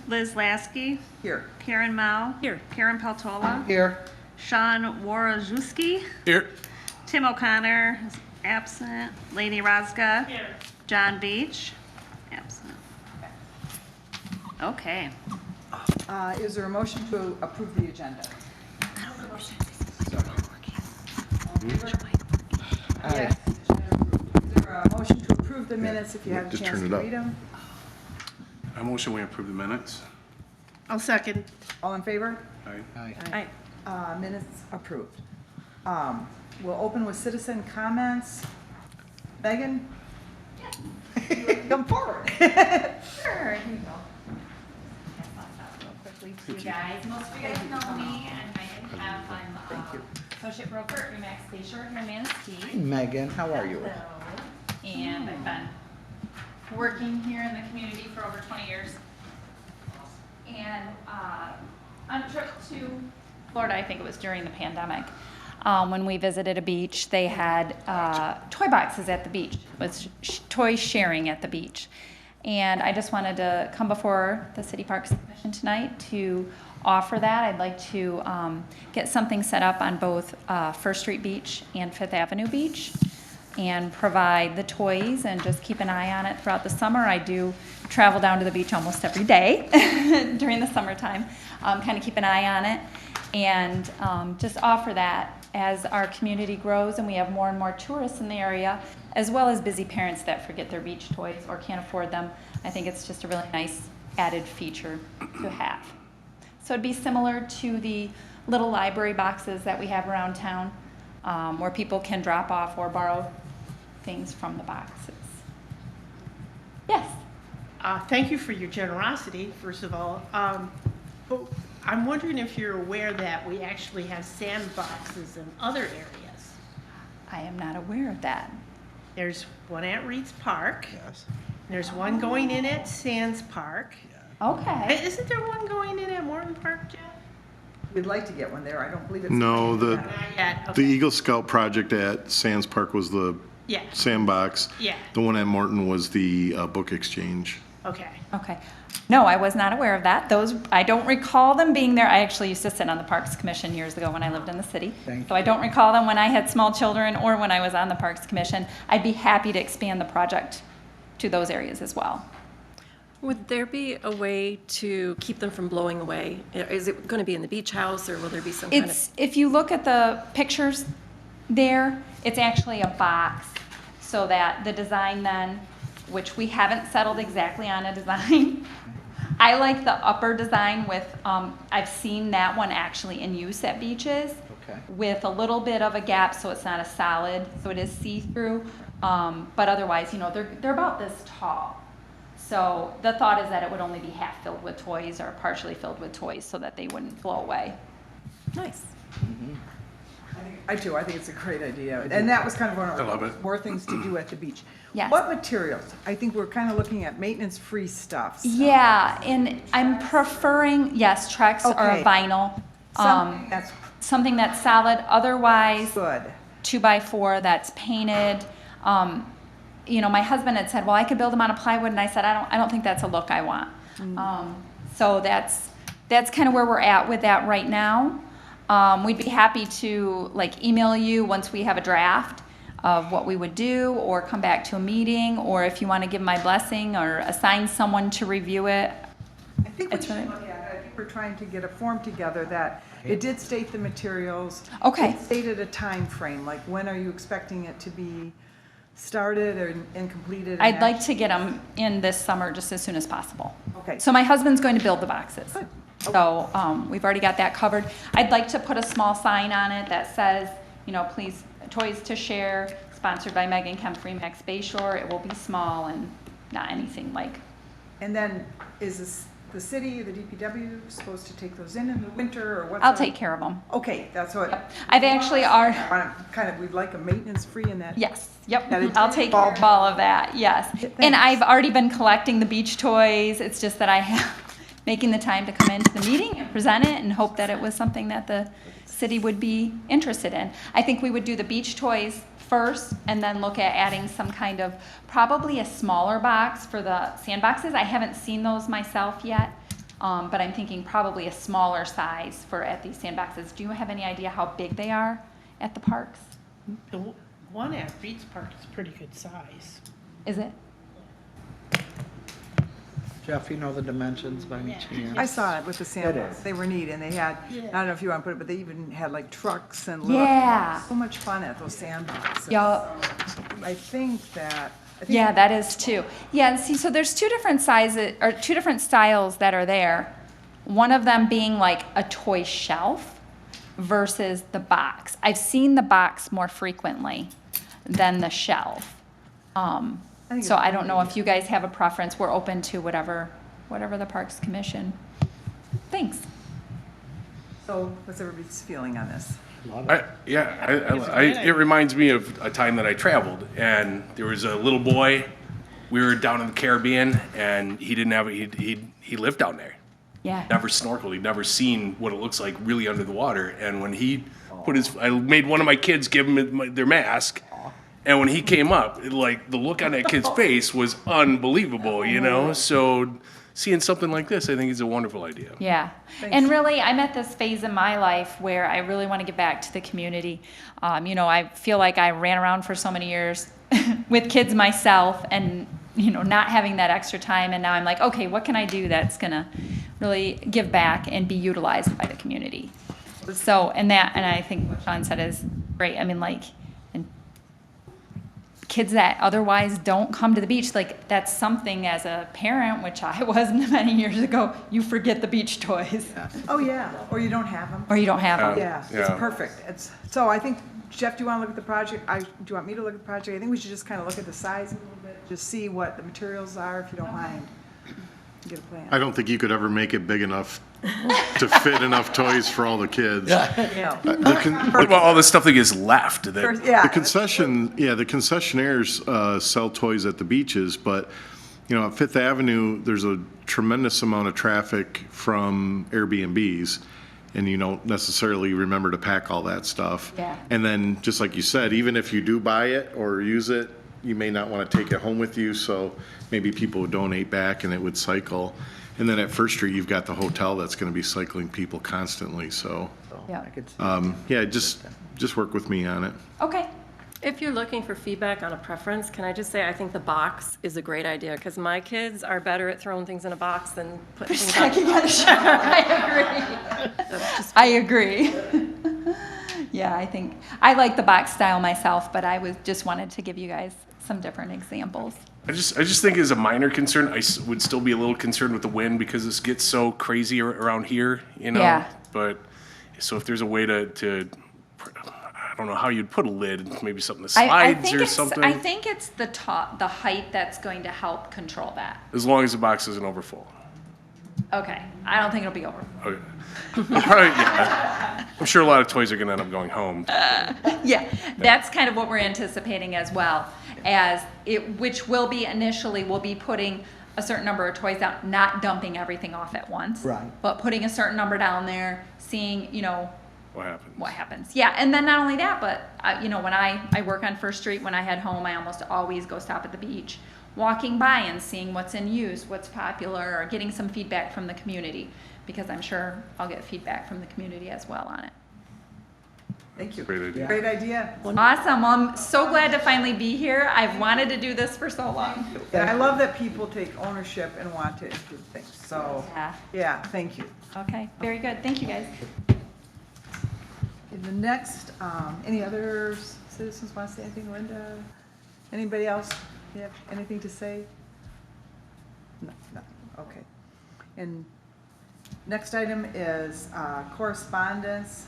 Liz Lasky. Here. Karen Mao. Here. Karen Peltola. Here. Sean Woroszewski. Here. Tim O'Connor is absent. Lady Rozga. Here. John Beach. Absent. Okay. Is there a motion to approve the agenda? Yes. Is there a motion to approve the minutes if you have a Just chance turn to it up. read them? I motion we approve the minutes. I'll second. All in favor? Aye. Aye. Minutes approved. We'll open with citizen comments. Megan? Come forward. Sure, here you go. Pass that out real quickly to you guys. Most of you guys know me, and I'm associate broker at Remax Bayshore here in Manistee. Megan, how are you? So, and I've been working here in the community for over 20 years. And on a trip to Florida, I think it was during the pandemic, when we visited a beach, they had toy boxes at the beach. It was toy sharing at the beach. And I just wanted to come before the City Parks Commission tonight to offer that. I'd like to get something set up on both First Street Beach and Fifth Avenue Beach and provide the toys and just keep an eye on it throughout the summer. I do travel down to the beach almost every day during the summertime, kind of keep an eye on it, and just offer that as our community grows and we have more and more tourists in the area, as well as busy parents that forget their beach toys or can't afford them. I think it's just a really nice added feature to have. So it'd be similar to the little library boxes that we have around town, where people can drop off or borrow things from the boxes. Yes? Thank you for your generosity, first of all. But I'm wondering if you're aware that we actually have sandboxes in other areas. I am not aware of that. There's one at Reed's Park. Yes. There's one going in at Sands Park. Okay. Isn't there one going in at Morton Park, Jeff? We'd like to get one there. I don't believe it's. No, the Not yet. the Okay. Eagle Scout project at Sands Park was the Yeah. sandbox. Yeah. The one at Morton was the book exchange. Okay. Okay. No, I was not aware of that. Those, I don't recall them being there. I actually used to sit on the Parks Commission years ago when I lived in the city. Thank So I don't recall them when I had small children or when I was on the Parks Commission. I'd be happy to expand the project to those areas as well. Would there be a way to keep them from blowing away? Is it going to be in the beach house, or will there be some kind of? It's, if you look at the pictures there, it's actually a box, so that the design then, which we haven't settled exactly on a design. I like the upper design with, I've seen that one actually in use at beaches. Okay. With a little bit of a gap, so it's not a solid, so it is see-through. But otherwise, you know, they're about this tall. So the thought is that it would only be half filled with toys or partially filled with toys so that they wouldn't blow away. Nice. I do. I think it's a great idea. And that was kind of one I love of it. more things to do at the beach. Yes. What materials? I think we're kind of looking at maintenance-free stuff. So Yeah, and I'm preferring, yes, Trex or a Okay. vinyl. something that's Something that's solid, otherwise good. 2x4 that's painted. You know, my husband had said, well, I could build them out of plywood, and I said, I don't think that's a look I want. So that's kind of where we're at with that right now. We'd be happy to like email you once we have a draft of what we would do, or come back to a meeting, or if you want to give my blessing or assign someone to review it. I think we It's should really- look at it. I think we're trying to get a form together that it did state the materials. Okay. It stated a time frame, like when are you expecting it to be started and completed? and I'd like to get them in this summer just as soon as possible. Okay. So my husband's going to build the boxes. Good. So we've already got that covered. I'd like to put a small sign on it that says, you know, please, Toys to Share, sponsored by Megan Kemp, Remax Bayshore. It will be small and not anything like. And then is this, the city, the DPW supposed to take those in the winter, or what's? I'll our- take care of them. Okay, that's what. I've actually Kind of, we'd like a maintenance-free in that. Yes, yep, That it's I'll take care of all of that, yes. And Thanks. I've already been collecting the beach toys. It's just that I have making the time to come into the meeting and present it and hope that it was something that the city would be interested in. I think we would do the beach toys first and then look at adding some kind of, probably a smaller box for the sandboxes. I haven't seen those myself yet. But I'm thinking probably a smaller size for at these sandboxes. Do you have any idea how big they are at the parks? The one at Reed's Park is pretty good size. Is it? Jeff, you know the dimensions by any chance? I saw it with the sandbox. is. They were neat, and they had, Yeah. I don't know if you want to put it, but they even had like trucks and little. Yeah. So much fun at those sandboxes. Yup. I think that. I think Yeah, that is too. Yeah, and see, so there's two different sizes, or two different styles that are there. One of them being like a toy shelf versus the box. I've seen the box more frequently than the shelf. think So it's I don't know if you guys have a preference. We're open to whatever the Parks Commission thinks. So what's everybody's feeling on this? It reminds me of a time that I traveled, and there was a little boy. We were down in the Caribbean, and he didn't have he lived down there. Yeah. Never snorkeled. He'd never seen what it looks like really under the water. And when he I made one of my kids give him their mask. And when he came up, like the look on that kid's face was unbelievable, you know? So seeing something like this, I think is a wonderful idea. Yeah. And really, I'm at this phase in my life where I really want to get back to the community. I feel like I ran around for so many years with kids myself and, not having that extra time. And now I'm like, okay, what can I do that's going to really give back and be utilized by the community? So, and I think what Sean said is great. I mean, and kids that otherwise don't come to the beach, like that's something as a parent, which I was many years ago, you forget the beach toys. Oh, yeah, or you don't have them. Or you don't have them. Yeah, it's Yeah. perfect. So I think, Jeff, do you want to look at the project? Do you want me to look at the project? I think we should just kind of look at the size a little bit, just see what the materials are, if you don't mind. Get a plan. I don't think you could ever make it big enough to fit enough toys for all the kids. No. What about all the stuff that gets left? First- That, Yeah. The concessionaires sell toys at the beaches, but, at Fifth Avenue, there's a tremendous amount of traffic from Airbnbs, and you don't necessarily remember to pack all that stuff. Yeah. And then, just like you said, even if you do buy it or use it, you may not want to take it home with you, so maybe people would donate back and it would cycle. And then at First Street, you've got the hotel that's going to be cycling people constantly, so, Yeah. I could see. just work with me on it. Okay. If you're looking for feedback on a preference, can I just say I think the box is a great idea because my kids are better at throwing things in a box than putting things on. I agree. Yeah, I think, I like the box style myself, but I just wanted to give you guys some different examples. I just think as a minor concern, would still be a little concerned with the wind because this gets so crazy around here, Yeah. But, so if there's a way to I don't know how you'd put a lid, maybe something that I slides think or it's, something. I think it's the height that's going to help control that. As long as the box isn't overfull. Okay, I don't think it'll be over. Okay. Probably, yeah. I'm sure a lot of toys are gonna end up going home. Yeah, that's kind of what we're anticipating as well, which will be initially, we'll be putting a certain number of toys out, not dumping everything off at once. Right. But putting a certain number down there, seeing, What happens? what happens. Yeah, and then not only that, but, when I work on First Street, when I head home, I almost always go stop at the beach, walking by and seeing what's in use, what's popular, or getting some feedback from the community, because I'm sure I'll get feedback from the community as well on it. Thank you. Great idea. Great idea. Awesome. Well, I'm so glad to finally be here. I've wanted to do this for so long. And I love that people take ownership and want to improve things. So, Yeah. yeah, thank you. Okay, very good. Thank you, guys. And the next, any other citizens want to say anything, Linda? Anybody else? You have anything to say? No, okay. And next item is correspondence.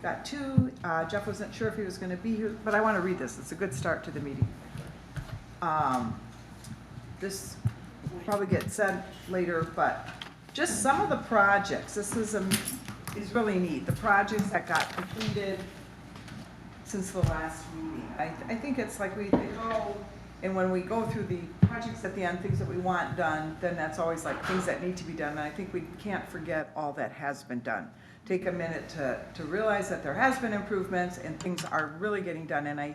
Got two. Jeff wasn't sure if he was going to be here, but I want to read this. It's a good start to the meeting. This will probably get said later, but just some of the projects. This is really neat. The projects that got completed since the last meeting. I think it's like we go, and when we go through the projects at the end, things that we want done, then that's always like things that need to be done. And I think we can't forget all that has been done. Take a minute to realize that there has been improvements and things are really getting done. And I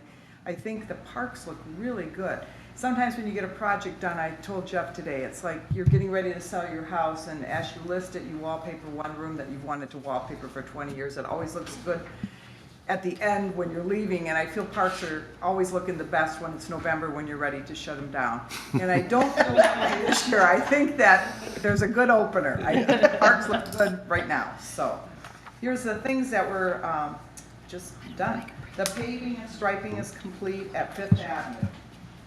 think the parks look really good. sometimes when you get a project done, I told Jeff today, it's like you're getting ready to sell your house, and as you list it, you wallpaper one room that you've wanted to wallpaper for 20 years. It always looks good at the end when you're leaving, and I feel parks are always looking the best when it's November, when you're ready to shut them down. And I don't feel that way this year. I think that there's a good opener. Parks look good right now. So here's the things that were just done. The paving and striping is complete at Fifth Avenue.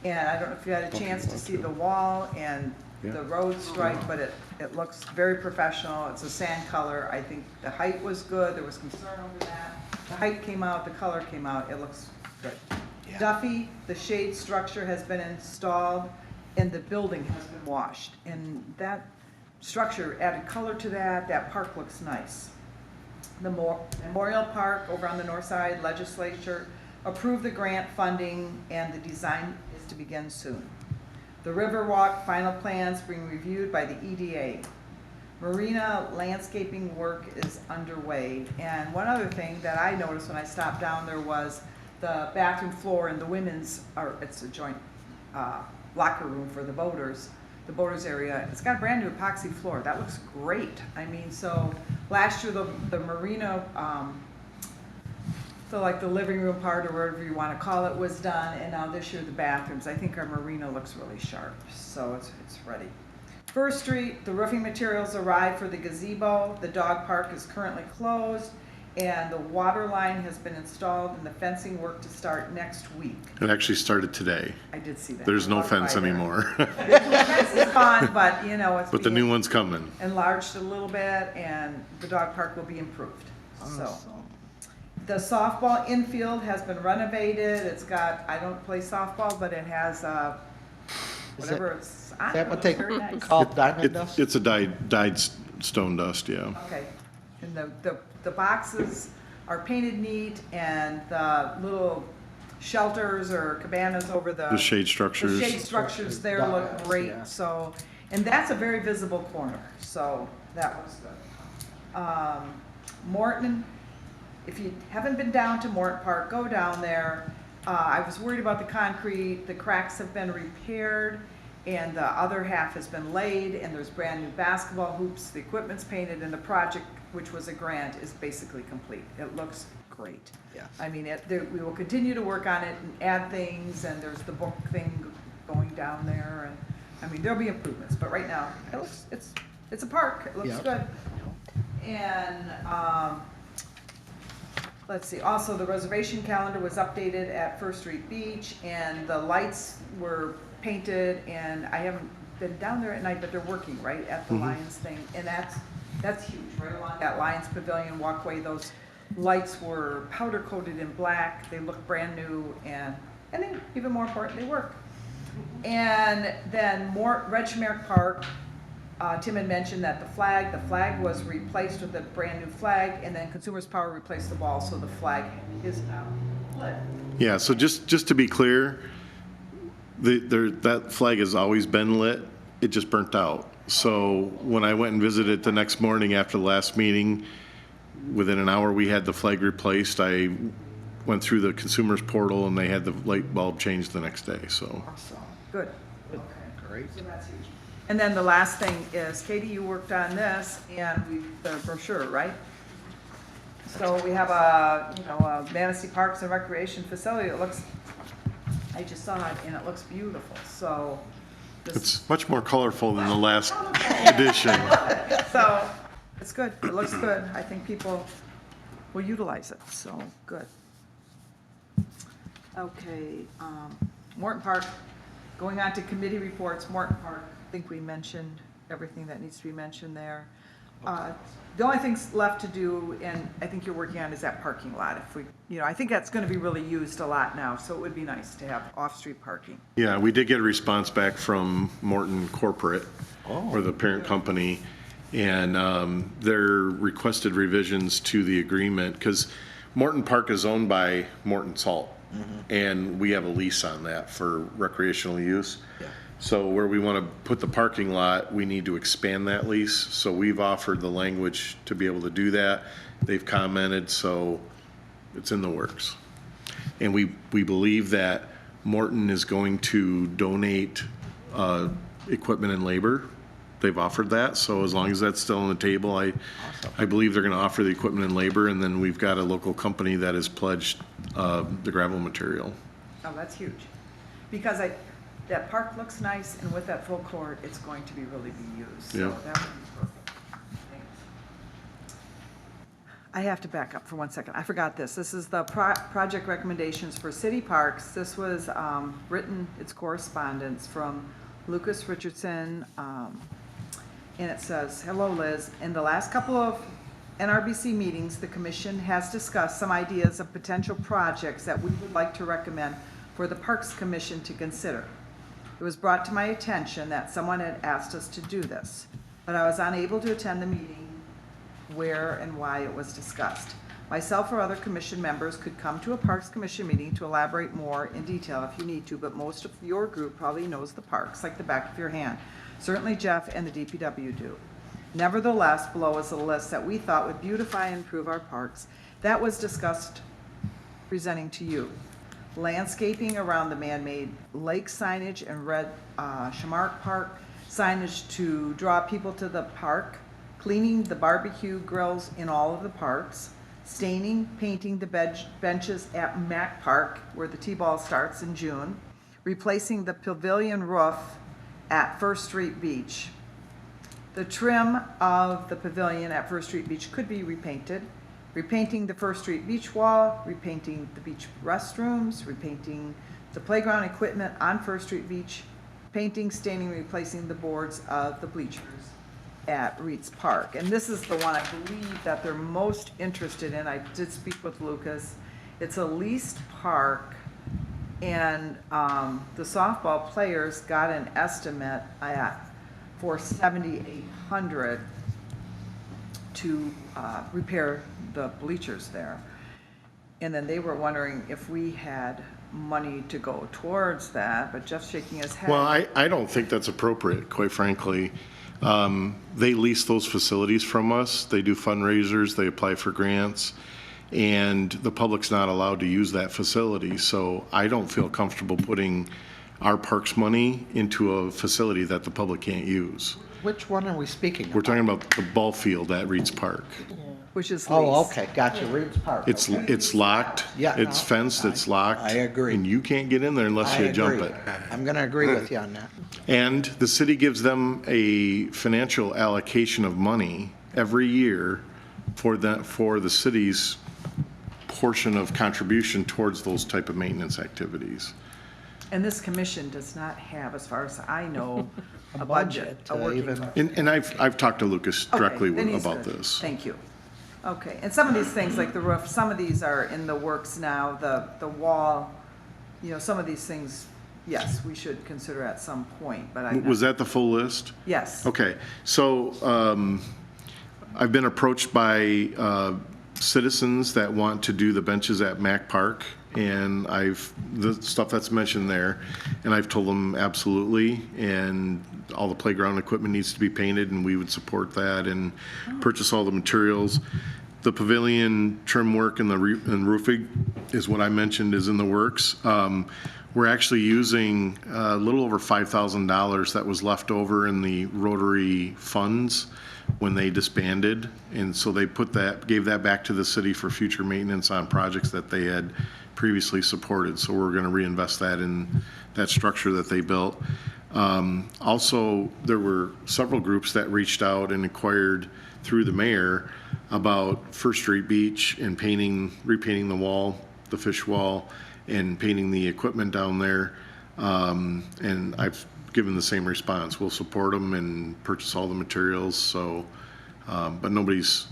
And I don't know if you had a chance to see the wall and the road stripe, but it looks very professional. It's a sand color. I think the height was good. There was concern over that. The height came out, the color came out. It looks good. Duffy, the shade structure has been installed and the building has been washed. And that structure added color to that. That park looks nice. The Memorial Park over on the north side, legislature approved the grant funding and the design is to begin soon. The Riverwalk final plans being reviewed by the EDA. Marina landscaping work is underway. And one other thing that I noticed when I stopped down there was the bathroom floor in the women's, or it's a joint locker room for the boaters area. It's got a brand new epoxy floor. That looks great. I mean, so last year the marina, so like the living room part or whatever you want to call it was done, and now this year the bathrooms. I think our marina looks really sharp, so it's ready. First Street, the roofing materials arrived for the gazebo. The dog park is currently closed, and the water line has been installed, and the fencing work to start next week. It actually started today. I did see that. There's no I walked by fence there. anymore. The fence is gone, but you know, it's But the being new one's coming. enlarged a little bit, and the dog park will be improved. So, the softball infield has been renovated. It's got, I don't play softball, but it has whatever it's. Is that what they Very nice. call diamond dust? It's a dyed stone dust, yeah. Okay, and the boxes are painted neat, and the little shelters or cabanas over The shade structures. The shade structures there look great, Yeah. so, and that's a very visible corner, so that was good. Morton, if you haven't been down to Morton Park, go down there. I was worried about the concrete. The cracks have been repaired, and the other half has been laid, and there's brand new basketball hoops. The equipment's painted, and the project, which was a grant, is basically complete. It looks great. Yes. I mean, we will continue to work on it and add things, and there's the book thing going down there, and, I mean, there'll be improvements, but right now, it looks, it's a park. It looks Yep. good. And, let's see, also the reservation calendar was updated at First Street Beach, and the lights were painted, and I haven't been down there at night, but they're working, right, at the Lions thing, and that's huge, right along that Lions Pavilion walkway. Those lights were powder coated in black. They look brand new, and then even more important, they work. And then Regmerk Park, Tim had mentioned that the flag was replaced with a brand new flag, and then Consumers Power replaced the wall, so the flag is now lit. Yeah, so just to be clear, that flag has always been lit. It just burnt out. So when I went and visited the next morning after the last meeting, within an hour we had the flag replaced. I went through the consumers portal and they had the light bulb changed the next day, so. Awesome. Good. Great. So that's huge. And then the last thing is, Katie, you worked on this, and the brochure, right? So we have a Manistee Parks and Recreation Facility. It looks, I just saw it, and it looks beautiful, so. this- It's much more colorful than the last edition. So, it's good, it looks good, I think people will utilize it, so, good. Okay, Morton Park, going on to committee reports, Morton Park, I think we mentioned everything that needs to be mentioned there. The only things left to do, and I think you're working on, is that parking lot. If we, I think that's gonna be really used a lot now, so it would be nice to have off-street parking. Yeah, we did get a response back from Morton Corporate, or the parent company, and their requested revisions to the agreement, because Morton Park is owned by Morton Salt, and we have a lease on that for recreational use. So where we want to put the parking lot, we need to expand that lease. So we've offered the language to be able to do that. They've commented, so it's in the works. And we believe that Morton is going to donate equipment and labor. They've offered that, so as long as that's still on the table, I believe they're going to offer the equipment and labor, and then we've got a local company that has pledged the gravel material. Oh, that's huge. Because that park looks nice, and with that full court, it's going to be really be used. So Yeah. that would be perfect. Thanks. I have to back up for 1 second. I forgot this. This is the project recommendations for city parks. This was written, it's correspondence from Lucas Richardson, and it says, "Hello, Liz. In the last couple of NRBC meetings, the commission has discussed some ideas of potential projects that we would like to recommend for the Parks Commission to consider. It was brought to my attention that someone had asked us to do this, but I was unable to attend the meeting where and why it was discussed. Myself or other commission members could come to a Parks Commission meeting to elaborate more in detail if you need to, but most of your group probably knows the parks like the back of your hand. Certainly Jeff and the DPW do. Nevertheless, below is a list that we thought would beautify and improve our parks. That was discussed presenting to you. Landscaping around the man-made lake signage and Red Shamark Park, signage to draw people to the park, cleaning the barbecue grills in all of the parks, staining, painting the benches at Mac Park, where the T-ball starts in June, replacing the pavilion roof at First Street Beach. The trim of the pavilion at First Street Beach could be repainted, repainting the First Street Beach wall, repainting the beach restrooms, repainting the playground equipment on First Street Beach, painting, staining, replacing the boards of the bleachers at Reed's Park." And this is the one I believe that they're most interested in. I did speak with Lucas. It's a leased park, and the softball players got an estimate for $7,800 to repair the bleachers there. And then they were wondering if we had money to go towards that, but Jeff's shaking his head. Well, I don't think that's appropriate, quite frankly. They lease those facilities from us. They do fundraisers, they apply for grants, and the public's not allowed to use that facility. So I don't feel comfortable putting our parks money into a facility that the public can't use. Which one are we speaking about? We're talking about the ball field at Reed's Park. Which is Oh, leased. okay, gotcha, Reed's Park. It's locked, Yeah, it's no, fenced, it's locked. I agree. And you can't get in there unless I you jump agree. it. I'm gonna agree with you on that. And the city gives them a financial allocation of money every year for the city's portion of contribution towards those type of maintenance activities. And this commission does not have, as far as I know, a budget, a working even- budget. And I've talked to Lucas Okay, directly then he's about good. this. Thank you. Okay, and some of these things, like the roof, some of these are in the works now, the wall, you know, some of these things, yes, we should consider at some point, but I. Was that the full list? Yes. Okay, so I've been approached by citizens that want to do the benches at Mac Park, and the stuff that's mentioned there, and I've told them absolutely, and all the playground equipment needs to be painted, and we would support that and purchase all the materials. The pavilion trim work and and roofing is what I mentioned is in the works. We're actually using a little over $5,000 that was left over in the Rotary funds when they disbanded, and so they gave that back to the city for future maintenance on projects that they had previously supported. So we're going to reinvest that in that structure that they built. Also, there were several groups that reached out and inquired through the mayor about First Street Beach and repainting the wall, the fish wall, and painting the equipment down there. And I've given the same response. We'll support them and purchase all the materials. So, but nobody's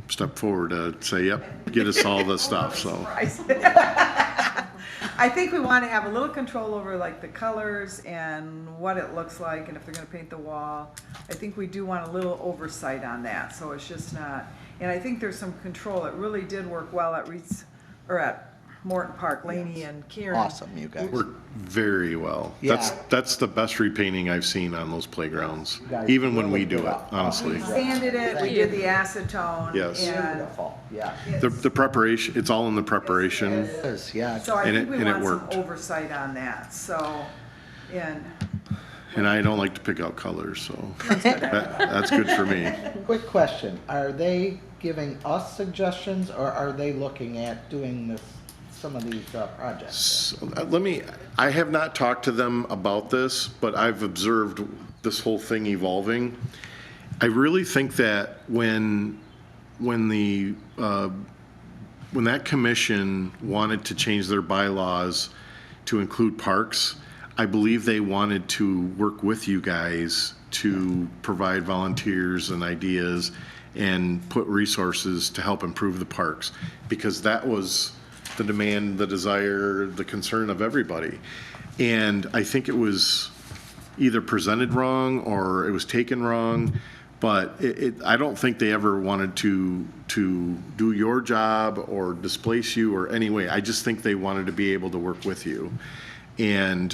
stepped forward to say, yep, get us all the stuff, so. I think we want to have a little control over like the colors and what it looks like, and if they're going to paint the wall. I think we do want a little oversight on that, so it's just not, and I think there's some control. It really did work well at Reed's, or at Morton Park, Laney and Kieran. Awesome, you guys. Worked very well. Yeah. That's the best repainting I've seen on those playgrounds, guys even when really we do did it, a- honestly. We sanded it, we did the acetone. Yes. And Beautiful, yeah. The preparation, it's all in the preparation. It is, yeah. so I And think we it want some worked. oversight on that, so, and And I don't like to pick out colors, so that's good for me. Quick question, are they giving us suggestions, or are they looking at doing this, some of these projects? So, I have not talked to them about this, but I've observed this whole thing evolving. I really think that when that commission wanted to change their bylaws to include parks, I believe they wanted to work with you guys to provide volunteers and ideas and put resources to help improve the parks, because that was the demand, the desire, the concern of everybody. And I think it was either presented wrong or it was taken wrong, but I don't think they ever wanted to do your job or displace you or any way. I just think they wanted to be able to work with you. And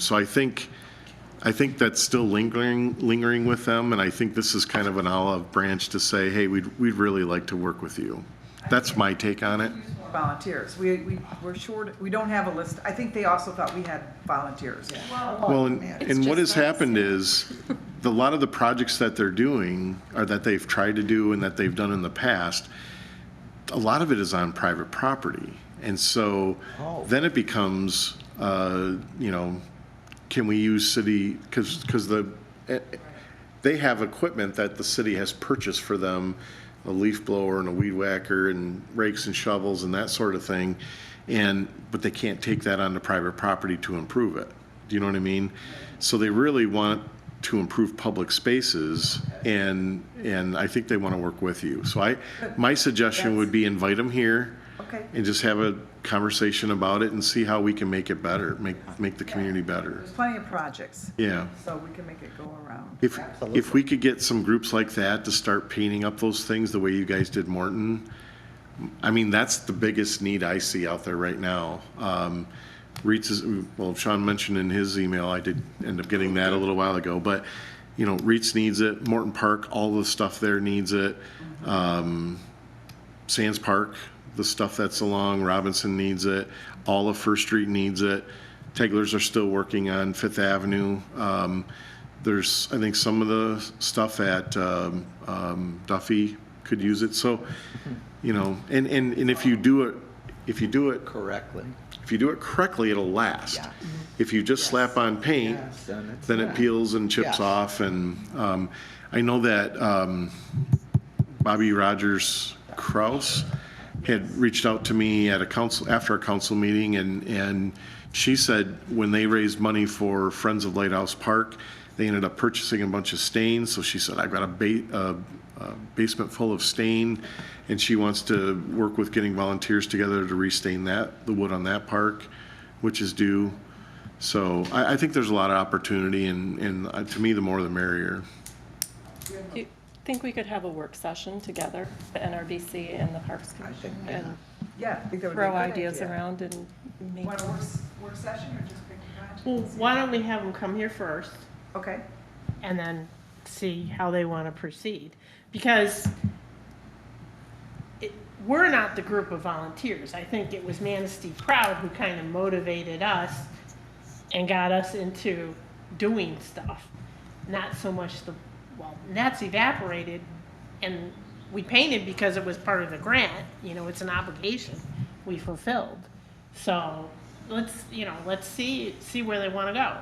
so I think that's still lingering with them, and I think this is kind of an olive branch to say, hey, we'd really like to work with you. That's my take on it. volunteers. We're short, we don't have a list. I think they also thought we had volunteers. Well, and what has happened is, a lot of the projects that they're doing, or that they've tried to do and that they've done in the past, a lot of it is on private property. And so then it becomes, can we use city, because they have equipment that the city has purchased for them, a leaf blower and a weed whacker and rakes and shovels and that sort of thing, but they can't take that onto private property to improve it. Do you know what I mean? So they really want to improve public spaces, and I think they want to work with you. So my suggestion would be invite them here. Okay. And just have a conversation about it and see how we can make it better, make the community better. There's plenty of projects, Yeah. so we can make it go around. If we could get some groups like that to start painting up those things the way you guys did Morton, I mean, that's the biggest need I see out there right now. Sean mentioned in his email, I did end up getting that a little while ago, but, Reitz needs it, Morton Park, all the stuff there needs it. Sands Park, the stuff that's along Robinson needs it, all of First Street needs it. Teglers are still working on Fifth Avenue. There's, I think, some of the stuff at Duffy could use it. So, and if you do it correctly, it'll last. Yeah. If you just slap on paint, Yes, then it peels and chips Yeah. off. And I know that Bobby Rogers Kraus had reached out to me at after a council meeting, and she said when they raised money for Friends of Lighthouse Park, they ended up purchasing a bunch of stain. So she said, I've got a basement full of stain, and she wants to work with getting volunteers together to restain the wood on that park, which is due. So I think there's a lot of opportunity, and to me, the more the merrier. Do you think we could have a work session together, the NRDC and the Parks Commission, and Yeah, I think that would be a throw good ideas idea. around and make? Want a work session or just pick a project? Well, why don't we have them come here first Okay, and then see how they want to proceed? Because we're not the group of volunteers. I think it was Manistee Proud who kind of motivated us and got us into doing stuff. Not so much that's evaporated, and we painted because it was part of the grant. It's an obligation we fulfilled. So let's see where they want to go.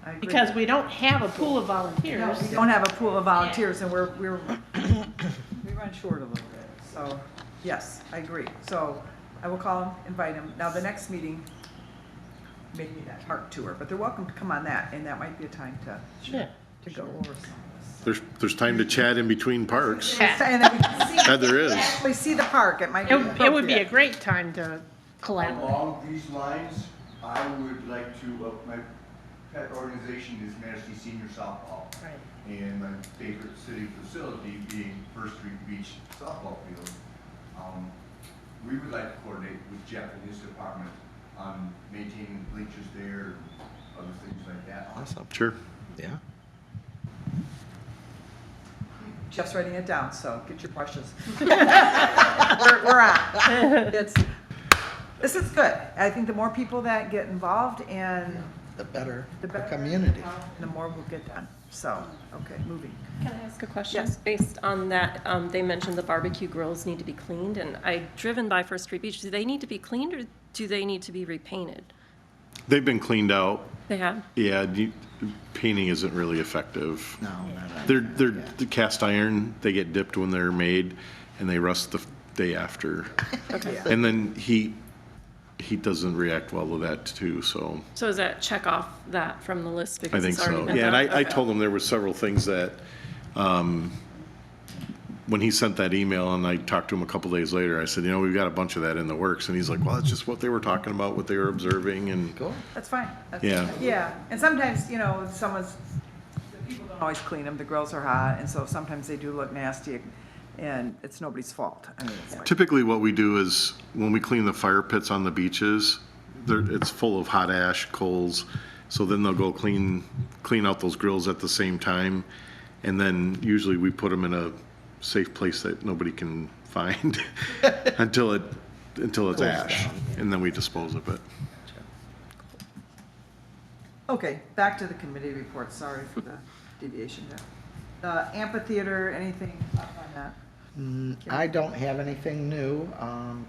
I agree. Because we don't have a pool of No, volunteers. we don't have a pool of volunteers, and we run short a little bit, so, yes, I agree. So I will call them, invite them. Now, the next meeting, maybe that park tour, but they're welcome to come on that, and that might be a time Yeah. to go over some of this. There's time to chat in between parks. And then we can see. Yeah, there is. Actually see the park, it might be It would be a appropriate. great time to collaborate. Along these lines, I would like to, my pet organization is Manistee Senior Softball. Right. And my favorite city facility being First Street Beach Softball Field. we would like to coordinate with Jeff and his department on maintaining bleachers there, and other things like that. Awesome. Sure. Yeah. Jeff's writing it down, so get your brushes. We're on. This is good. I think the more people that get involved and The better the the better. community. The more we'll get done. So, okay, moving. Can I ask a question? Yes. Based on that, they mentioned the barbecue grills need to be cleaned, and I've driven by First Street Beach. Do they need to be cleaned, or do they need to be repainted? They've been cleaned out. They have? Yeah, painting isn't really effective. No, not They're yeah. the cast iron, they get dipped when they're made, and they rust the day after. Okay. And then heat doesn't react well to that too, so So is that check off that from the list I because think it's already so. been Yeah, and done? I Okay. told him there were several things that, when he sent that email and I talked to him a couple days later, I said, we've got a bunch of that in the works. And he's like, well, that's just what they were talking about, what they were observing, and Cool. That's fine. Yeah. Yeah, and sometimes, the people don't always clean them, the grills are hot, and so sometimes they do look nasty, and it's nobody's fault. I mean, it's like, typically what we do is when we clean the fire pits on the beaches, it's full of hot ash, coals. So then they'll go clean out those grills at the same time. And then usually we put them in a safe place that nobody can find until it's ash. down, And then we dispose of it. okay, back to the committee report, sorry for the deviation there. The amphitheater, anything up on that? I don't have anything new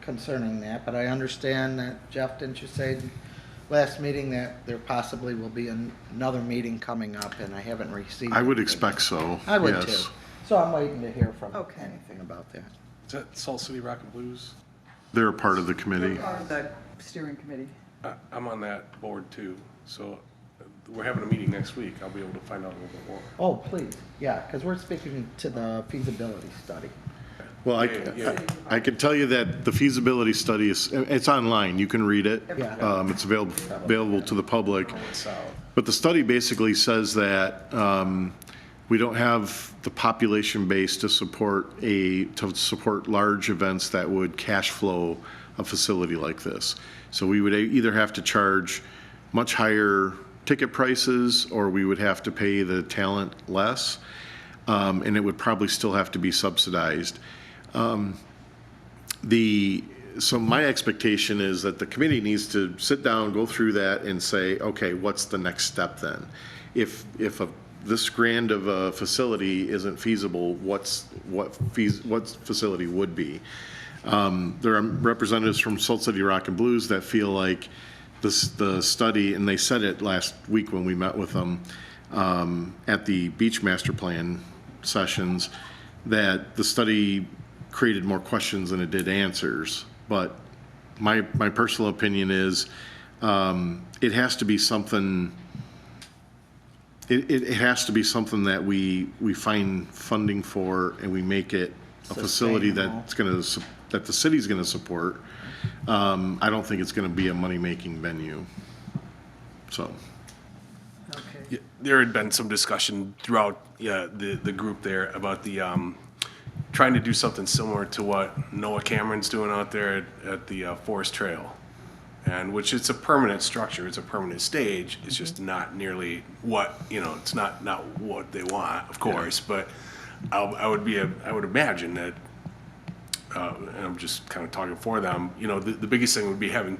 concerning that, but I understand that, Jeff, didn't you say last meeting that there possibly will be another meeting coming up, and I haven't received I would anything. expect so. I would yes. too. So I'm waiting to hear from Okay. anything about that. Is that Salt City Rock and Blues? They're a part of the committee. Part of the steering committee. I'm on that board too, so we're having a meeting next week. I'll be able to find out a little bit more. Oh, please, yeah, because we're speaking to the feasibility study. Well, Yeah. I can tell you that the feasibility study it's online. You can read it. Yeah. It's available to the public. It's out. But the study basically says that we don't have the population base to support large events that would cash flow a facility like this. So we would either have to charge much higher ticket prices, or we would have to pay the talent less, and it would probably still have to be subsidized. So my expectation is that the committee needs to sit down, go through that, and say, okay, what's the next step then? If this grand of a facility isn't feasible, what facility would be? There are representatives from Salt City Rock and Blues that feel like the study, and they said it last week when we met with them at the Beach Master Plan sessions, that the study created more questions than it did answers. But my personal opinion is it has to be something. It has to be something that we find funding for, and we make it a facility Sustainable. that the city's going to support. I don't think it's going to be a money-making venue. So. Okay. Yeah, there had been some discussion throughout the group there about the trying to do something similar to what Noah Cameron's doing out there at the Forest Trail, and which it's a permanent structure, it's a permanent stage. It's just not nearly what it's not what they want, of course. But I would imagine that. And I'm just kind of talking for them. The biggest thing would be having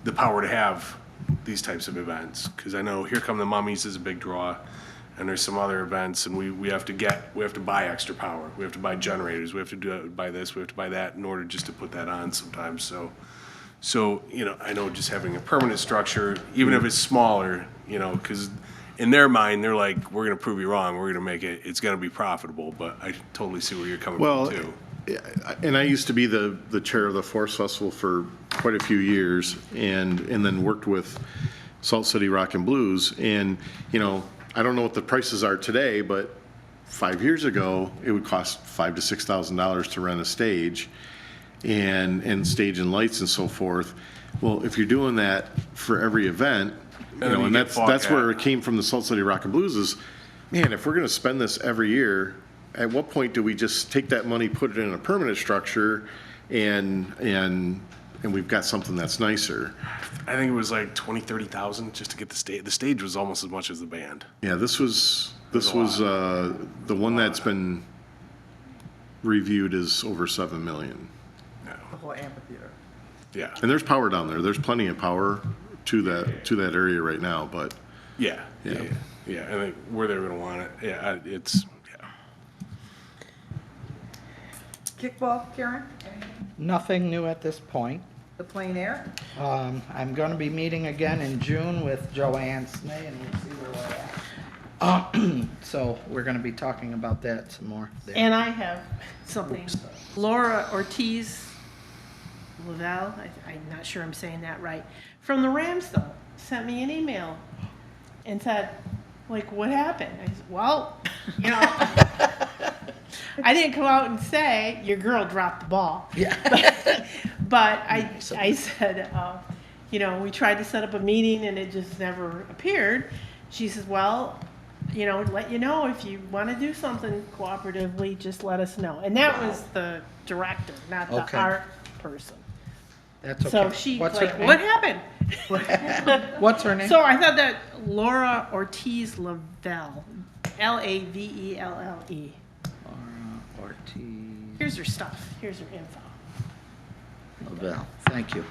the power to have these types of events. Because I know Here Come the Mummies is a big draw, and there's some other events, and we have to buy extra power. We have to buy generators. We have to buy this. We have to buy that in order just to put that on sometimes. So I know just having a permanent structure, even if it's smaller, because in their mind they're like, we're going to prove you wrong. We're going to make it. It's going to be profitable. But I totally see where you're coming from too. And I used to be the chair of the Forest Festival for quite a few years, and then worked with Salt City Rock and Blues. And I don't know what the prices are today, but 5 years ago it would cost $5,000 to $6,000 to rent a stage, and stage and lights and so forth. Well, if you're doing that for every event, and that's where it came from. The Salt City Rock and Blues is, man, if we're going to spend this every year, at what point do we just take that money, put it in a permanent structure, and we've got something that's nicer. I think it was like 20, 30,000 just to get the stage. The stage was almost as much as the band. Yeah, this was There's a lot. the one that's been reviewed is over 7 million. The whole amphitheater. Yeah. And there's power down there. There's plenty of power to that area right now, but Yeah. Yeah. Yeah. Yeah. And like where they're going to want it. Yeah. It's, yeah. Kickball, Karen? Nothing new at this point. The plein air? I'm going to be meeting again in June with Joanne Snee, and we'll see where we're at. So we're going to be talking about that some more there. And I have something. Laura Ortiz Lavelle, I'm not sure I'm saying that right, from the Ramsdale, sent me an email and said, like, what happened? I said, well, you know, I didn't come out and say your girl dropped the ball. Yeah. But I said, you know, we tried to set up a meeting and it just never appeared. She says, well, you know, let you know if you want to do something cooperatively, just let us know. And that was the director, not the Okay. art person. That's okay. So she What's like, her name? what happened? What's her name? So I thought that Laura Ortiz Lavelle, Lavelle. Ortiz Here's her stuff. Here's her info. Lavelle. Thank you.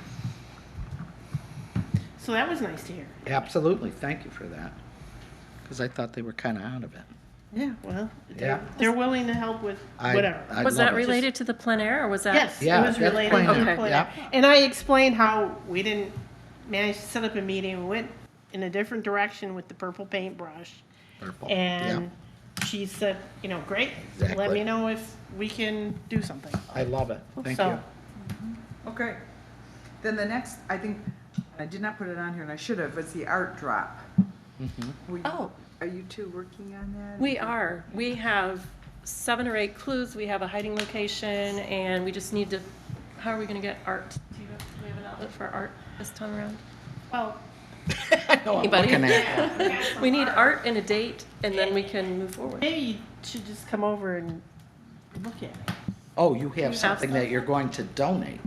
So that was nice to hear. Absolutely. Thank you for that. Because I thought they were kind of out of it. Yeah, well, Yeah. they're willing to help with whatever. I Was love that it. related to the plein air, or was that? Yes, Yeah, it was that's related plein to air. the Okay. plein Yeah. air. And I explained how we didn't manage to set up a meeting, we went in a different direction with the purple paintbrush. Purple. And she said, you know, great, let Exactly. me know if we can do something. I love it. Thank So- you. Okay. Then the next, I think, I did not put it on here and I should have, was the art drop. Were you- Oh. Are you two working on that? We are. We have 7 or 8 clues. We have a hiding location, and we just need to, how are we going to get art? Do we have an outlet for art this time around? Well, I know I'm Anybody? looking at. We need art and a date, and then we can move forward. maybe you should just come over and look at it, Oh, you have have something stuff? that you're going to donate.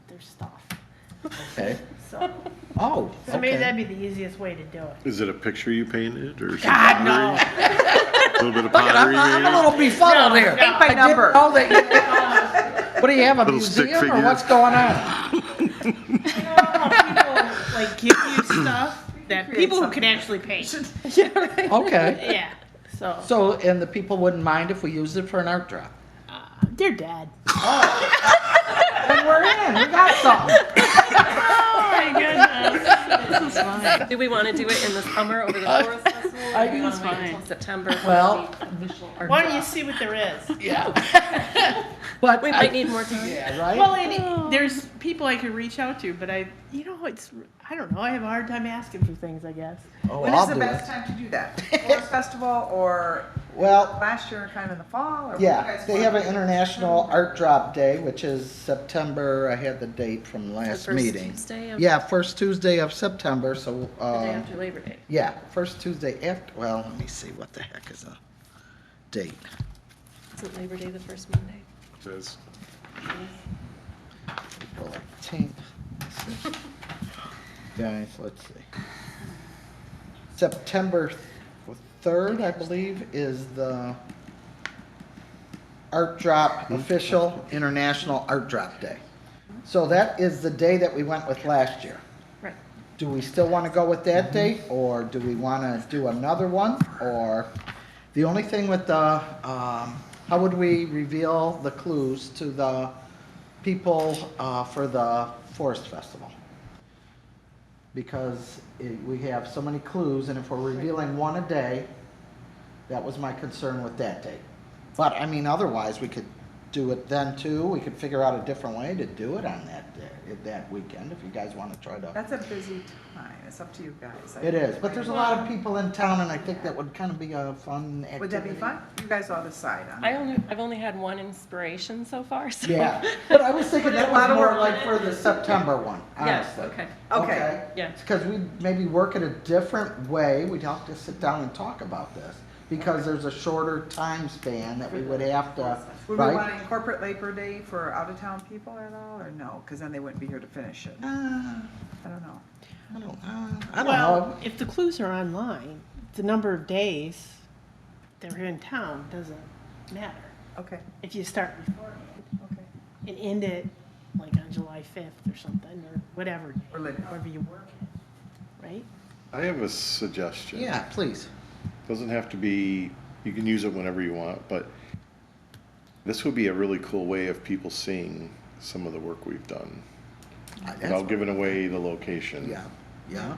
their stuff. Okay. So, Oh, so maybe okay. that'd be the easiest way to do it. is it a picture you painted or some God, no. pottery? A little bit of pottery I'm a maybe? little befuddled here. Paint by I didn't number. know that you- What do you have, a Little stick museum or figures. what's going on? You know how people like give you stuff that create people who something. can actually paint. Okay. Yeah. So So, and the people wouldn't mind if we used it for an art drop? they're dead. Then we're in, we got something. Oh my goodness. This is fine. Do we want to do it in the summer over the Forest Festival? Or do we want to wait until September? for Well- the official art Why don't you drop? see what there is? Yeah. But We might need more time. Yeah, right? Well, and there's people I could reach out to, but I don't know. I have a hard time asking for things, I guess. Oh, When I'll is the do best it. time to do that? Forest Festival or Well, last year kind of in the fall? Or what yeah, you guys they want? have an International Art Drop Day, which is September, I had the date from last first meeting. Tuesday of- Yeah, first Tuesday of September, so, The day after Labor Day. yeah, first Tuesday after, well, let me see, what the heck is a date? Isn't Labor Day the first Monday? It is. April 18th. Let's see. Guys, let's see. September 3rd, I believe, is the Art Drop, official International Art Drop Day. So that is the day that we went with last year. Right. Do we still want to go with that date, or do we want to do another one? Or, the only thing with the, how would we reveal the clues to the people for the Forest Festival? Because we have so many clues, and if we're revealing one a day, that was my concern with that date. But, I mean, otherwise, we could do it then too. We could figure out a different way to do it on that day, that weekend, if you guys want to try to. That's a busy time. It's up to you guys. It is, but there's a lot of people in town, and I think that would kind of be a fun activity. Would that be fun? You guys all decide on I've only had one inspiration so far, so. Yeah, but I was thinking that A lot was of more work. like for the September one, Yes, honestly. okay. Okay. Yeah. Because we'd maybe work it a different way. We'd have to sit down and talk about this. because there's a shorter time span that we would have to, Would we want right? to incorporate Labor Day for out-of-town people at all, or no? Because then they wouldn't be here to finish it. I don't know. I don't Well, know. if the clues are online, the number of days they're in town doesn't matter. Okay, If you start beforehand okay. and end it like on July 5th or something, or whatever, Or later. however you work it, right? I have a suggestion. Yeah, please. Doesn't have to be, you can use it whenever you want, but this would be a really cool way of people seeing some of the work we've done without giving away the location. Yeah, yeah.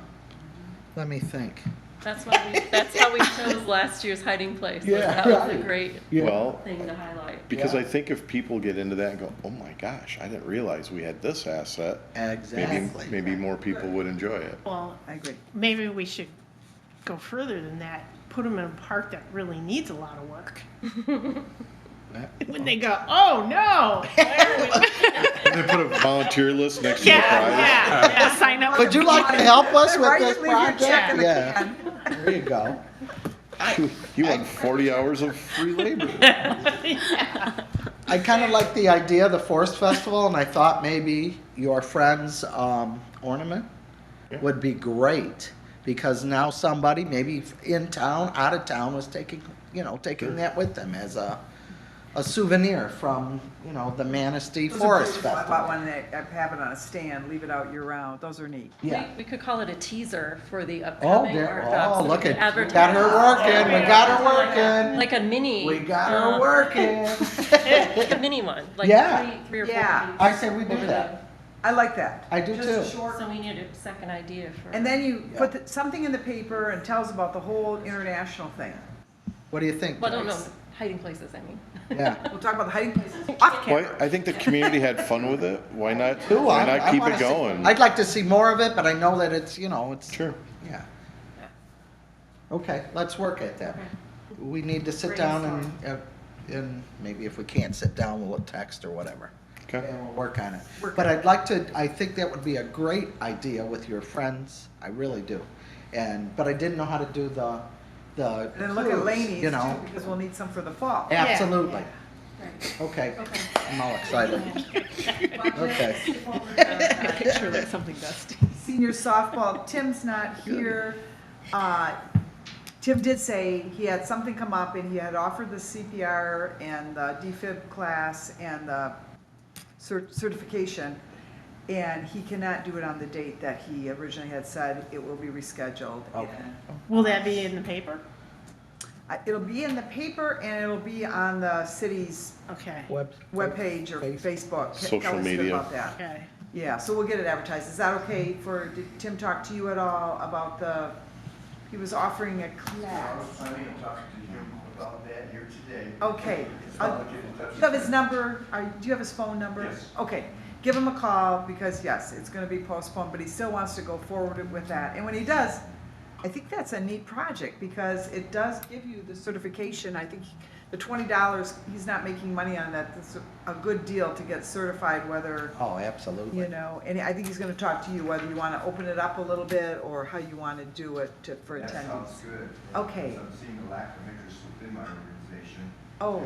Let me think. That's how we chose last year's hiding place. Yeah, That was a right. great Well, thing to highlight. because Yeah. I think if people get into that and go, oh my gosh, I didn't realize we had this asset, Exactly. maybe more people would enjoy it. Well, I agree. maybe we should go further than that. Put them in a park that really needs a lot of work. When they go, oh no! And they put a volunteer list next to the prize. Yeah, sign up. Would you like to help us with Right, this just leave your check in project? the Yeah, can. there you go. You want 40 hours of free labor. I kind of like the idea of the Forest Festival, and I thought maybe your friend's ornament would be great, because now somebody, maybe in town, out of town, was taking that with them as a souvenir from, the Manistee Forest I bought Festival. one that I have it on a stand, leave it out year round. Those are neat. Yeah. We could call it a teaser for the Oh, upcoming art jobs. look that we at, we advertise. got her working, we got her working. Like a mini. We got her working. Like a mini one, like Yeah. three or four. Yeah. pages I say we do over that. I like that. I do Just too. a short. So we need a second idea for. And then you put something in the paper and tells about the whole international thing. What do you think, Well, no, Joyce? hiding places, I mean. Yeah. We'll talk about the hiding places off Well, camera. I think the community had fun with it. Why not? Too, Why I not keep wanna it see- going? I'd like to see more of it, but I know that it's, it's. Sure. Yeah. Okay, let's work at that. We need to sit down and maybe if we can't sit down, we'll text or whatever. Okay. And we'll work on it. Work But on I'd like to, I think that would be a great idea with your friends. I really do. But I didn't know how to do the And then look at clues, Laney's you too, know. because we'll need some for the fall. Absolutely. Okay. I'm all excited. Okay. Picture like something dusty. Senior softball, Tim's not here. Tim did say he had something come up and he had offered the CPR and the DFib class and the certification. And he cannot do it on the date that he originally had said. It will be rescheduled. Okay. And, Will that be in the paper? it'll be in the paper and it'll be on the city's Okay, webpage or Facebook. Social Kelly's good media. about that. okay. Yeah, so we'll get it advertised. Is that okay did Tim talk to you at all about he was offering a I was class? planning on talking to him about that here today. Okay. I'll get in touch Do with you have his number? Do you have his phone number? Yes. Okay, give him a call because yes, it's gonna be postponed, but he still wants to go forward with that. And when he does, I think that's a neat project because it does give you the certification. I think the $20, he's not making money on that. That's a good deal to get certified, whether, Oh, absolutely. and I think he's gonna talk to you whether you wanna open it up a little bit or how you wanna do it for That attendees. sounds good. Okay. I'm seeing a lack of interest within my organization. Oh,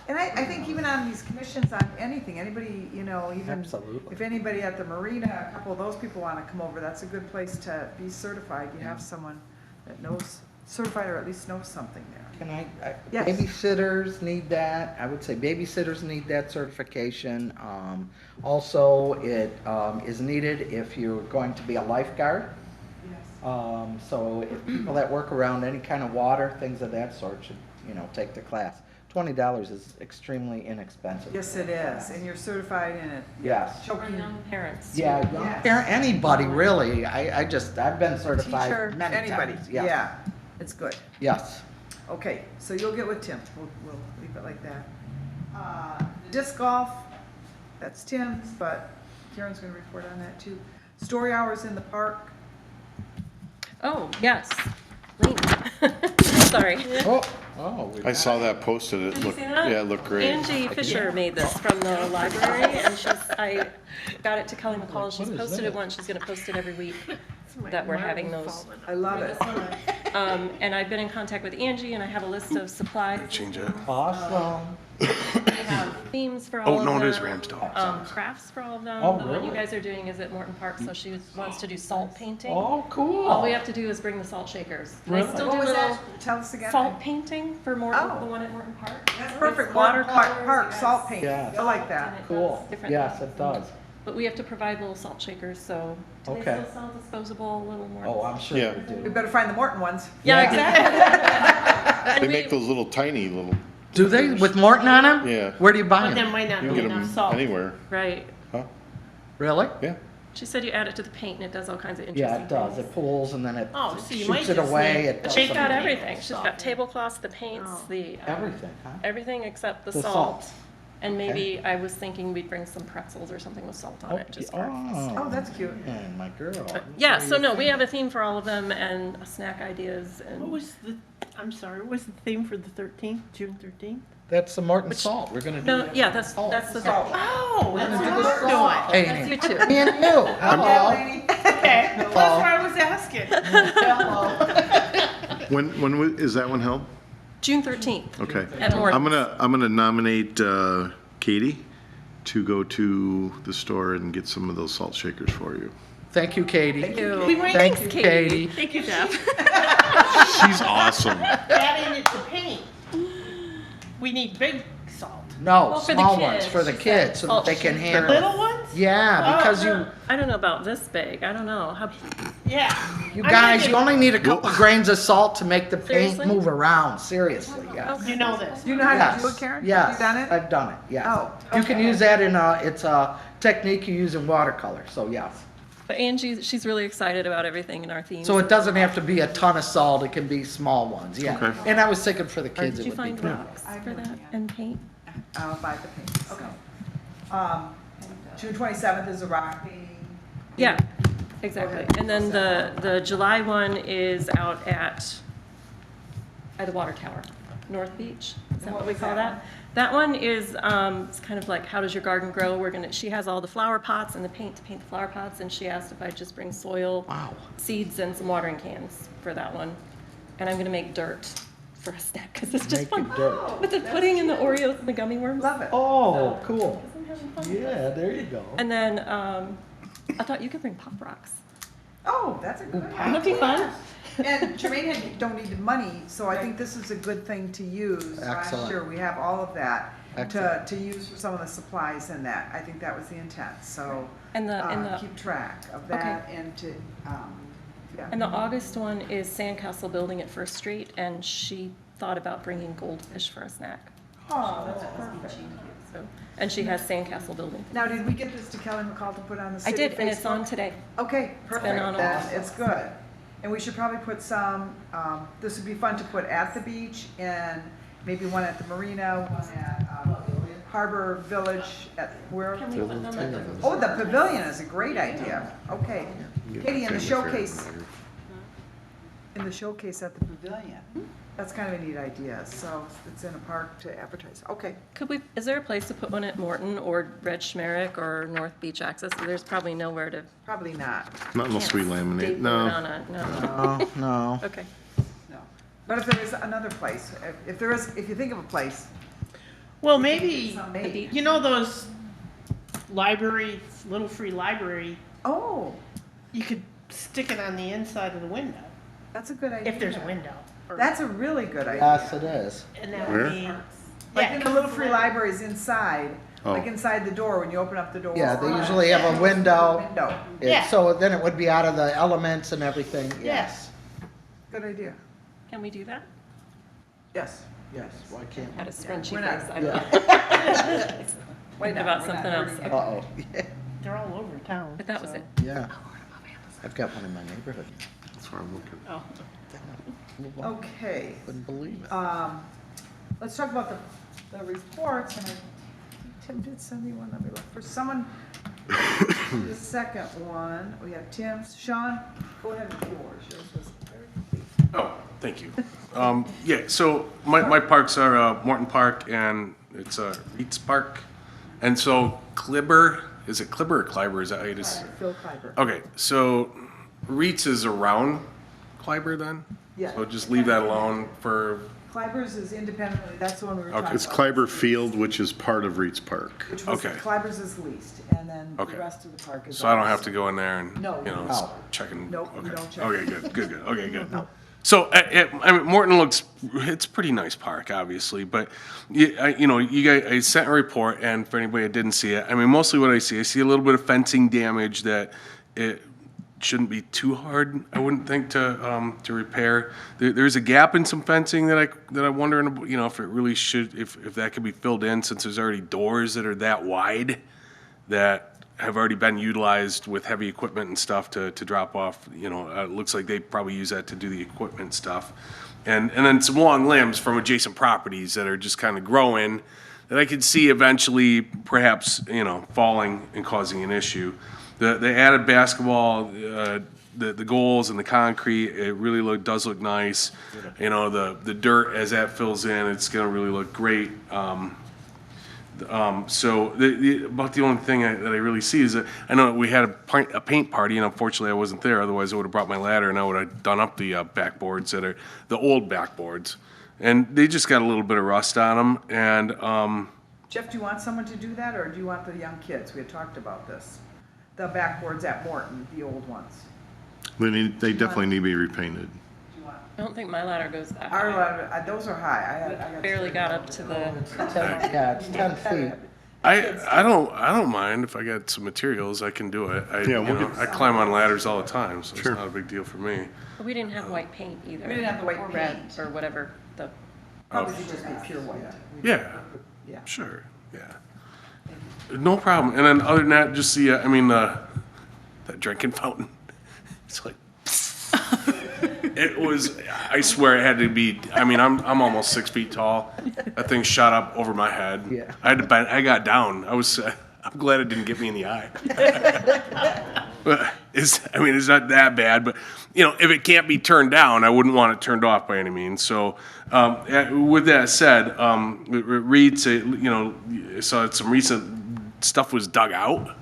and I think even on these commissions on anything, anybody, even Absolutely. if anybody at the marina, a couple of those people wanna come over, that's a good place to be certified. You have someone that knows, certified or at least knows something there. Can Yes. babysitters need that? I would say babysitters need that certification. Also, it is needed if you're going to be a lifeguard. Yes. So if people that work around any kind of water, things of that sort should, take the class. $20 is extremely inexpensive. Yes, it is, and you're certified in it. Yes. For Choking young parents. Yeah, young Yes. parent, anybody really. I've been certified teacher, many anybody, times. yeah, it's good. Yes. Okay, so you'll get with Tim, we'll leave it like that. Disc golf, that's Tim's, but Karen's gonna report on that too. Story hours in the park, Oh, yes. Lane. Sorry. Oh. I saw that posted. It Did you looked, see that? yeah, it looked great. Angie Fisher made this from the library, and I got it to Kelly McCall. She's What is posted that? it once. She's gonna post it every week. that we're having those. I love it. And I've been in contact with Angie, and I have a list of supplies. Change it. Awesome. We have themes for all Oh, of no, them. it is Ramsdale. Crafts for all of them. Oh, The one you really? guys are doing is at Morton Park, so she wants to do salt painting. Oh, cool. All we have to do is bring the salt shakers. They Really? still What do was little that? Tell us again. salt painting for Morton, Oh. the one at Morton Park. That's perfect. Watercolors, Park, yes. salt paint. Yes. I like that. And it Cool. does different Yes, things. it does. But we have to provide little salt shakers, so do they Okay. still sell disposable little more? Oh, I'm sure Yeah. we We do. better find the Morton ones. Yeah, Yeah. exactly. They And make we- those little tiny little, Do they, with Morton on them? Yeah. Where do you buy But there them? might not you be can get enough them salt. anywhere. Right. Huh? Really? Yeah. She said you add it to the paint and it does all kinds of Yeah, interesting it does. things. It pulls and then it Oh, so you might shoots it just away. need- It does She's got something. everything. She's got tablecloths, the paints, Oh. the, Everything, huh? everything except the The salt. salt. And maybe I was thinking we'd bring some pretzels or something with salt on it, just for. Oh, that's cute. Man, my girl. Yeah, so no, we have a theme for all of them and snack ideas What and, was the, I'm sorry, what was the theme for the 13th, June 13th? That's the Morton salt. We're gonna do. no, that. yeah, that's the. Oh, We're that's gonna do what the we're salt doing. painting. You too. Me and you. Hello. Okay, that's what I was asking. When is that one held? June 13th Okay. at Morton. I'm gonna nominate Katie to go to the store and get some of those salt shakers for you. Thank you, Katie. Thank you. might- Thank Thanks, you, Katie. Thank you, Jeff. She's awesome. Adding it to paint. We need big salt. No, Well, for the small ones kids, for the she said. kids so that they can Salt handle. Little ones? Yeah, because Oh, you I don't know about this big. I don't know. How, Yeah. you I guys, mean, you only need a couple grains of salt to make the paint Seriously? move around. Seriously, yes. You know this. You know how to Yes. do it, Karen? Yes. You done it? I've done it. Yes. Oh, You can use that in it's a technique you use in watercolor. So yes. but Angie, she's really excited about everything in our themes. So it doesn't have to be a ton of salt. It can be small ones. Yeah. Okay. And I was thinking for the Or kids, did it you would be find cool. rocks for that and paint? I'll buy the paint. Okay. June 27th is a rock painting. Yeah, exactly. And then the July one is out at the water tower, North Beach. Is that what we call that? That one is, it's kind of like, how does your garden grow? She has all the flower pots and the paint to paint the flower pots, and she asked if I'd just bring soil, Wow. seeds, and some watering cans for that one. And I'm gonna make dirt for a snack, because it's just fun. Making dirt. With the pudding and the Oreos and the gummy worms. Love it. Oh, cool. I'm having fun. Yeah, there you go. And then, I thought you could bring Pop Rocks. Oh, that's a good Wouldn't idea. that be fun? And Jermaine had donated money, so I think this is a good thing to use. Last Excellent. year, we have all of that to, Excellent. to use for some of the supplies and that. I think that was the intent, so. And the Keep track of that and to, yeah. And the August one is Sandcastle Building at First Street, and she thought about bringing goldfish for a snack. Oh, that's perfect. So, and she has Sandcastle Building. Now, did we get this to Kelly McCall to put on the I city did, and it's on Facebook? today. Okay, perfect, on then all- it's good. And we should probably put some, this would be fun to put at the beach and maybe one at the marina, one at Harbor Village, at where? Can we put them at the? Oh, the pavilion is a great idea. Okay. Katie, in the showcase, at the pavilion. That's kind of a neat idea, so it's in a park to advertise. Okay. Could we, is there a place to put one at Morton or Red Schmerrick or North Beach Access? There's probably nowhere to. Probably not, Not unless we laminate. staple it No. on no. Oh, no. Okay. no. But if there is another place, if you think of a place, Well, maybe, some made. you know those libraries, little free library, Oh, you could stick it on the inside of the window, that's a good idea. if there's a window. Or- That's a really good Yes, idea. it is. And that Where? would be. Like Yeah, in the little free libraries inside, Oh. like inside the door, when you open up the door. Yeah, they usually have a window. Window. Yeah. So then it would be out of the elements and everything. Yes. Good idea. Can we do that? Yes. Yes, why can't Had a scrunchy We're not- face. I don't know. Wait about We're not something else. hurting Okay. Uh-oh. They're all over town. But that was so- it. Yeah. I've got one in my neighborhood. That's where I'm looking. Oh. Okay. Couldn't believe it. Let's talk about the reports, and Tim did send me one, let me look for someone. The second one, we have Tim's, Sean, go ahead with yours was very complete. Oh, thank you. Yeah, so my parks are Morton Park and it's Reeds Park. And so Klibber, is it Klibber or Kleiber? Is that how you just? Phil Kleiber. Okay, so Reitz is around Clyber then? Yeah. So just leave that alone for, Clybur's is independently, that's the one we were talking about. It's Clyber Field, which is part of Reed's Park. Which was, Okay. Clybur's is leased, and then the Okay. rest of the park is. so I don't ours. have to go in there and, No. you know, No. checking. Nope, you Okay. don't check. Okay, good. Okay, good. So, I mean, Morton looks, it's a pretty nice park, obviously, but, you know, you guys, I sent a report, and for anybody that didn't see it, I mean, mostly what I see a little bit of fencing damage that it shouldn't be too hard, I wouldn't think, to repair. There's a gap in some fencing that I wonder, you know, if it really should, if that could be filled in, since there's already doors that are that wide that have already been utilized with heavy equipment and stuff to drop off, you know, it looks like they probably use that to do the equipment stuff. And then some long limbs from adjacent properties that are just kind of growing that I could see eventually perhaps, you know, falling and causing an issue. The added basketball, the goals and the concrete, it really does look nice. You know, the dirt as that fills in, it's gonna really look great. So about the only thing that I really see is that I know we had a paint party, and unfortunately I wasn't there. Otherwise, I would have brought my ladder and I would have done up the backboards that are the old backboards, and they just got a little bit of rust on them. And Jeff, do you want someone to do that, or do you want the young kids? We had talked about this. The backboards at Morton, the old ones. They definitely need to be repainted. Do you want? I don't think my ladder goes that Our, high. those are high. I Barely got up to the, Yeah, it's 10 feet. I don't mind if I got some materials. I can do it. Yeah, we'll I climb on ladders all the time, so Sure. it's not a big deal for me. we didn't have white paint either. We didn't have the white Or red, paint. or whatever, the, Probably just be pure white. Yeah, Yeah. sure, yeah. No problem. And then other than that, just the, I mean, that drinking fountain. It's like, it was, I swear it had to be, I mean, I'm almost 6 feet tall. That thing shot up over my head. Yeah. I had to bend, I got down. I'm glad it didn't get me in the eye. But I mean, it's not that bad, but, you know, if it can't be turned down, I wouldn't want it turned off by any means. So, with that said, it reads, you know, I saw some recent stuff was dug out.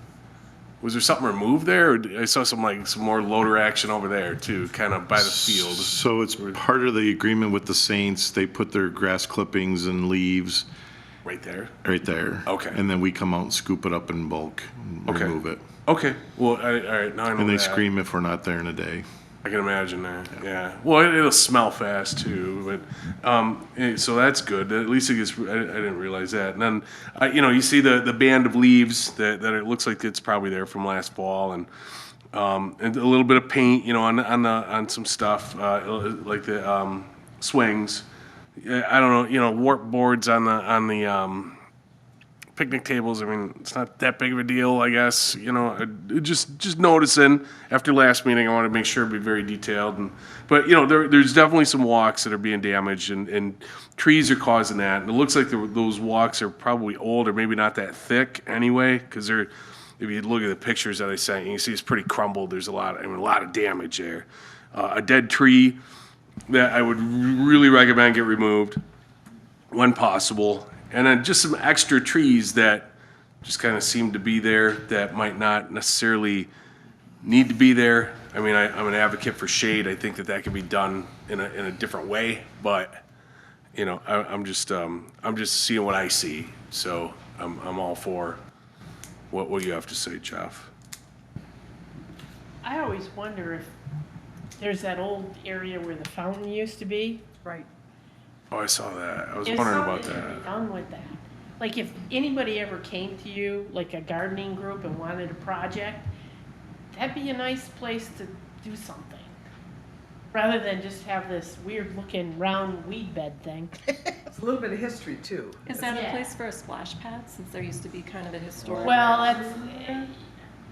Was there something removed there? Or I saw some more loader action over there too, kind of by the field. So it's part of the agreement with the Saints. They put their grass clippings and leaves Right there. right there. Okay. And then we come out and scoop it up in bulk and Okay. remove it. Okay. Well, all right. Now I know And they that. scream if we're not there in a day. I can imagine that. Yeah. Well, it'll smell fast too, but so that's good. At least it gets. I didn't realize that. And then, you know, you see the band of leaves that it looks like it's probably there from last fall, and a little bit of paint, you know, on some stuff like the swings. I don't know, you know, warp boards on the picnic tables. I mean, it's not that big of a deal, I guess. You know, just noticing after last meeting, I want to make sure it'd be very detailed. But you know, there's definitely some walks that are being damaged, and trees are causing that. And it looks like those walks are probably old or maybe not that thick anyway, because they're. If you look at the pictures that I sent, you can see it's pretty crumbled. There's a lot of damage there. A dead tree that I would really recommend get removed when possible. And then just some extra trees that just kind of seem to be there that might not necessarily need to be there. I mean, I'm an advocate for shade. I think that could be done in a different way, but you know, I'm just seeing what I see. So I'm all for what you have to say, Jeff. I always wonder if there's that old area where the fountain used to be. Right. Oh, I saw that. I was Is wondering about something to be that. done with that? Like if anybody ever came to you, like a gardening group and wanted a project, that'd be a nice place to do something. Rather than just have this weird looking round weed bed thing. It's a little bit of history too. is that Yeah. a place for a splash pad, since there used to be kind of a historic? Well,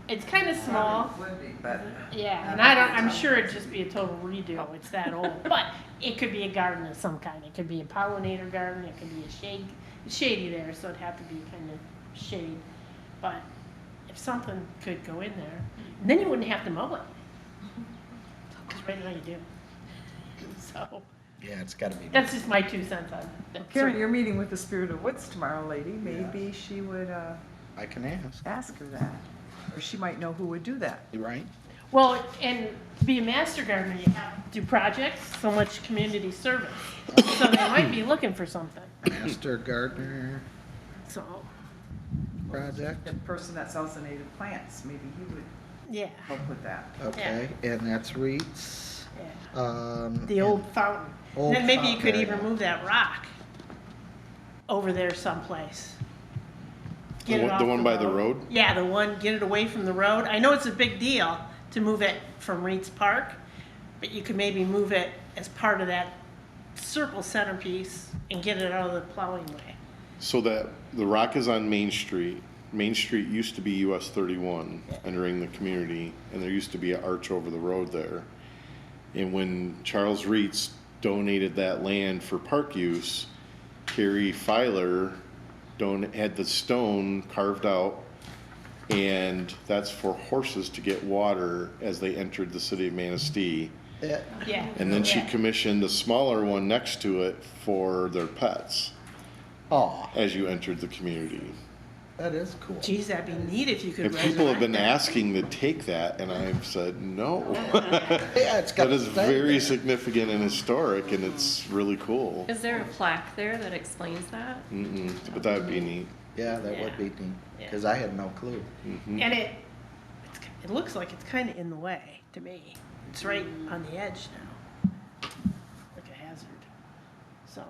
it's kind of small. Would be, but Yeah, and I'm sure it'd just be a total redo, it's that old, but it could be a garden of some kind, it could be a pollinator garden, it could be a shade, it's shady there, so it'd have to be kind of shade, but if something could go in there, then you wouldn't have to mow it. Because right now you do. So, Yeah, it's gotta be. that's just my 2 cents on that. Karen, you're meeting with the Spirit of Woods tomorrow, lady. Maybe she would I can ask, ask her that. Or she might know who would do that. you right? Well, and to be a master gardener, you have to do projects, so much community service. So they might be looking for something, Master gardener so, project, The person that sells the native plants, maybe he would yeah, help with that. okay, and that's Reeds. yeah. The old fountain. Old Then maybe you could fountain, even yeah. move that rock over there someplace. Get The it one- off the one by the road? Yeah, the one, get it away from the road. I know it's a big deal to move it from Reed's Park, but you could maybe move it as part of that circle centerpiece and get it out of the plowing way. So that, the rock is on Main Street. Main Street used to be US 31 entering the community, and there used to be an arch over the road there. And when Charles Reitz donated that land for park use, Carrie Filer had the stone carved out, and that's for horses to get water as they entered the city of Manistee. Yeah, Yeah. And then she Yeah. commissioned a smaller one next to it for their pets oh, as you entered the community. that is cool. Geez, that'd be neat if you could And people have been resurrect asking to take that, and I've said no. Yeah, it's got That to is stay very there. significant and historic, and it's really cool. Is there a plaque there that explains that? But that would be neat. Yeah, that Yeah. would be neat, Yeah. because I had no clue. that. And it looks like it's kind of in the way to me. It's right on the edge now, like a hazard. So,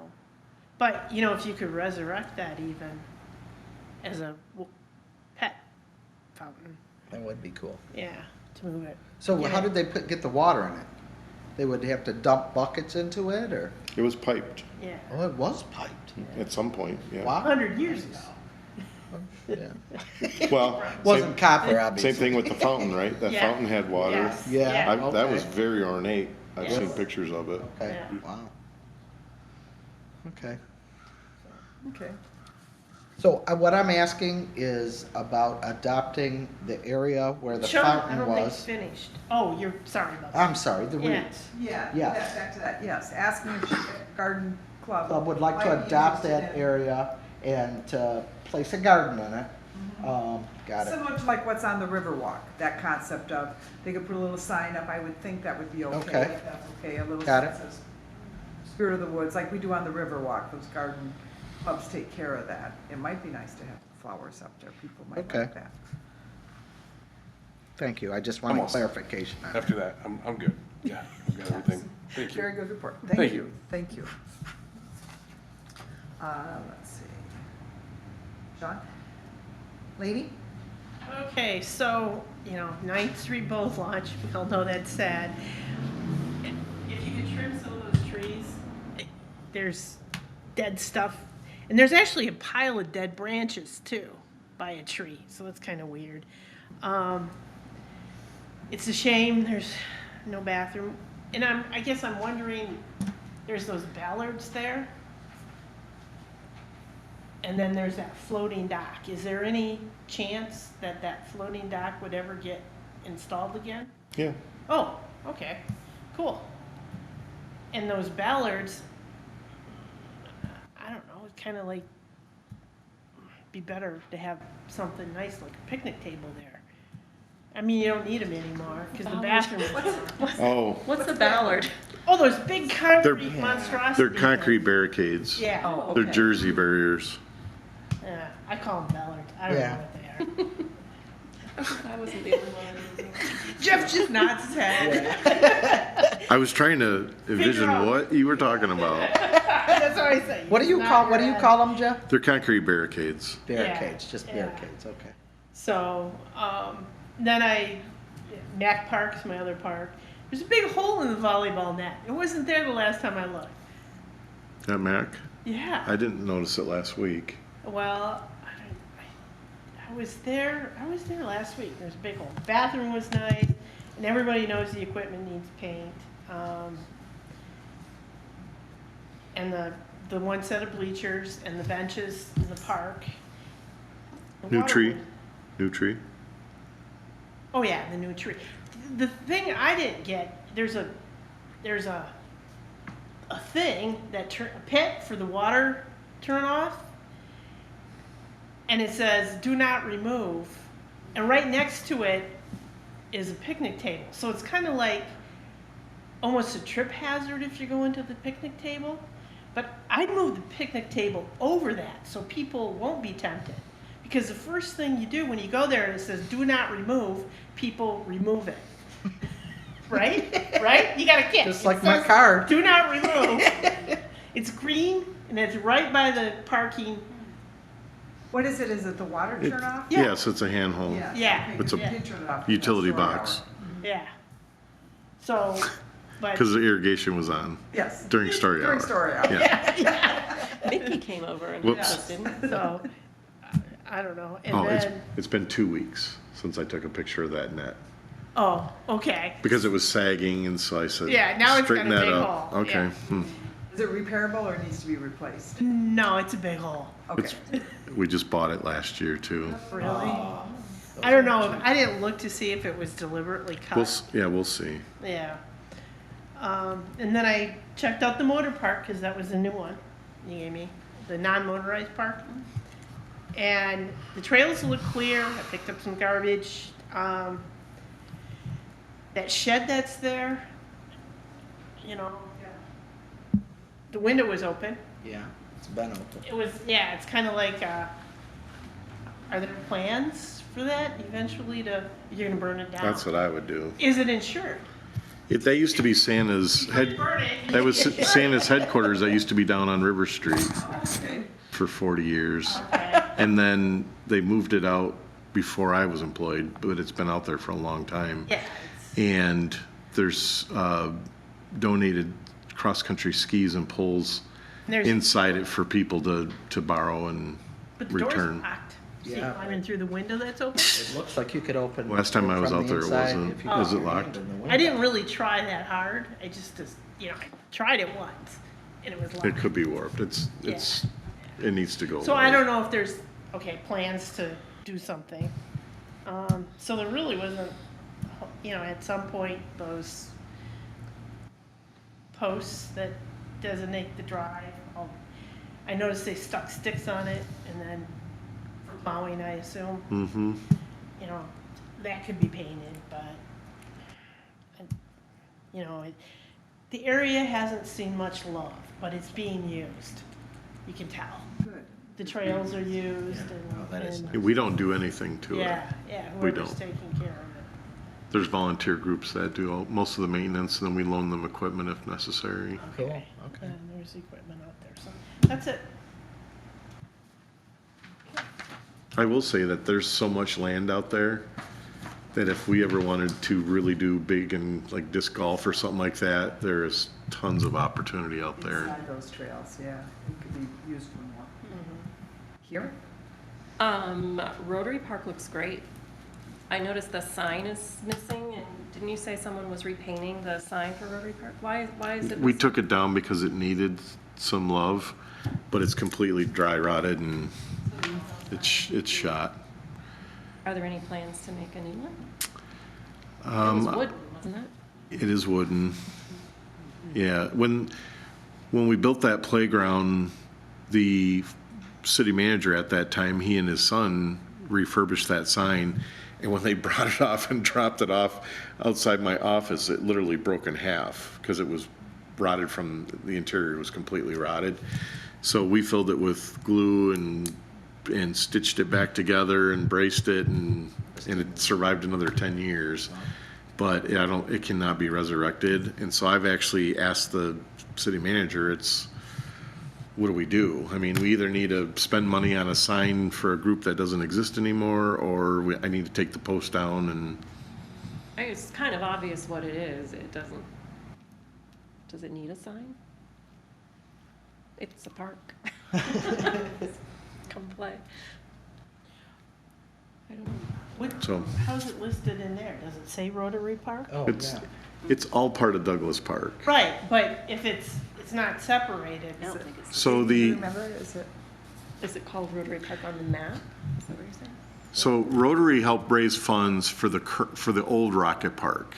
but, you know, if you could resurrect that even as a pet fountain, That would be cool. yeah, to move it. So Get how it- did they get the water in it? They would have to dump buckets into it, or? It was piped Yeah, Oh, it was piped. at some point, yeah. Wow. 100 years ago. Yeah. Well, Wasn't copper, same obviously. thing with the fountain, right? That Yeah. fountain had water. Yes, Yeah. That Okay. was very ornate. I've Yes. seen pictures of it. Okay, Yeah. wow. Okay. Okay. So what I'm asking is about adopting the area where the Sean, I fountain don't think it's was. finished. Oh, you're sorry about that. I'm sorry, the Yeah. Reeds Yeah, Yes. back to that, yes. Asking if Garden Club. Club would like to might be adopt interested that in- area and to place a garden in it. Got it. Similar to like what's on the Riverwalk, that concept of, they could put a little sign up, I would think that would be okay. Okay. If that's okay, a little Got sign it. that says Spirit of the Woods, like we do on the Riverwalk, those garden clubs take care of that. It might be nice to have flowers up there, people might Okay. like that. Thank you, I just I'm wanted all set. clarification on it. After that, I'm good. Yeah, I've got everything. Thank Very you. good report, Thank thank you. you, thank you. Let's see. Sean? Lady? Okay, so, you know, 9th Street boat launch, we all know that's sad. If you could trim some of those trees, there's dead stuff. And there's actually a pile of dead branches too, by a tree, so that's kind of weird. It's a shame there's no bathroom. And I guess I'm wondering, there's those ballards there. And then there's that floating dock. Is there any chance that that floating dock would ever get installed again? Yeah. Oh, okay, cool. And those ballards, I don't know, it's kind of like, be better to have something nice like a picnic table there. I mean, you don't need them anymore because the bathroom is gone. Oh, What's a ballard? Oh, those big concrete They're- monstrosities. they're concrete barricades. Yeah, Oh, They're okay. Jersey barriers. yeah, I call them ballards. I don't Yeah. know what they are. I wasn't the only one. Jeff just nods his head. I was trying to envision out. what you were talking about. That's what I say. What do you Just call, nod what do your you head. call them, Jeff? They're concrete barricades. Barricades, just yeah. barricades, okay. So, then Mac Park's my other park. There's a big hole in the volleyball net. It wasn't there the last time I looked. At Mac? Yeah. I didn't notice it last week. Well, I was there last week. There's a big hole. Bathroom was nice, and everybody knows the equipment needs paint. And the one set of bleachers and the benches in the park. The New water tree? was- New tree? Oh yeah, the new tree. The thing I didn't get, there's a thing that a pit for the water turn off, and it says do not remove, and right next to it is a picnic table. So it's kind of like almost a trip hazard if you're going to the picnic table. But I'd move the picnic table over that so people won't be tempted. Because the first thing you do when you go there and it says do not remove, people remove it. Right? Right? You got a kid. Just like my car. Do not remove. It's green and it's right by the parking. What is it? Is it the water turn off? Yes, it's a handhold. Yeah. It's a You can turn it off. utility It's a store box. hour. Yeah. So, but. Because the irrigation was on Yes. during story hour. During story hour. Yeah. Mickey came over and Whoops. just didn't. So, I don't know. And Oh, then, it's been 2 weeks since I took a picture of that net. oh, okay. Because it was sagging, and so I said, Yeah, now it's got straighten a that big up. hole, Okay. yeah. Is it repairable or needs to be replaced? No, it's a big hole. Okay. We just bought it last year, too. Really? I don't know. I didn't look to see if it was deliberately cut. We'll see. Yeah. And then I checked out the motor park because that was a new one you gave me, the non-motorized park. And the trails look clear. I picked up some garbage. That shed that's there, you know, the window was open. Yeah, it's been open. It was, yeah, it's kind of like, are there plans for that eventually you're gonna burn it down? That's what I would do. Is it insured? That used to be Santa's Burn it. that was Santa's headquarters that used to be down on River Street for 40 years. Okay. And then they moved it out before I was employed, but it's been out there for a long time. Yeah, And there's donated cross-country skis and poles there's, inside it for people to borrow and but the door's return. locked. See, Yeah. climbing through the window that's open? It looks like you could open. Last time I was from out the there, it inside wasn't. if you Is put it your locked? hand in the I window. didn't really try that hard. I just, I tried it once and it was locked. It could be warped. It needs to go. So away. I don't know if there's, plans to do something. So there really wasn't, at some point, those posts that designate the drive, I noticed they stuck sticks on it and then for plowing, I assume, Mm-hmm. that could be painted, but, the area hasn't seen much love, but it's being used. You can tell. Good. The trails are used Oh, that is and nice. We don't do anything to it. yeah, We whoever's don't. taking care of it. There's volunteer groups that do most of the maintenance, and then we loan them equipment if necessary. Cool, Okay. okay. And there's equipment out there, so that's it. I will say that there's so much land out there that if we ever wanted to really do big and like disc golf or something like that, there is tons of opportunity out there. Inside those trails, yeah. It could be used for more. Here? Rotary Park looks great. I noticed the sign is missing, and didn't you say someone was repainting the sign for Rotary Park? Why is it? We missing? took it down because it needed some love, but it's completely dry rotted and it's shot. Are there any plans to make a new one? It Um, was wooden, wasn't it? It is wooden. Yeah, when we built that playground, the city manager at that time, he and his son refurbished that sign. And when they brought it off and dropped it off outside my office, it literally broke in half because it was rotted from the interior, was completely rotted. So we filled it with glue and stitched it back together and braced it, and it survived another 10 years. But it cannot be resurrected. And so I've actually asked the city manager, what do we do? I mean, we either need to spend money on a sign for a group that doesn't exist anymore, or I need to take the post down and, I think it's kind of obvious what it is. It doesn't. Does it need a sign? It's a park. Come play. I don't know. so How's it listed in there? Does it say Rotary Park? Oh, it's, yeah. it's all part of Douglas Park. Right, but if it's not separated. I don't think it's. So Do you the, remember, is it? Is it called Rotary Park on the map? Is that what you're saying? so Rotary helped raise funds for the old Rocket Park.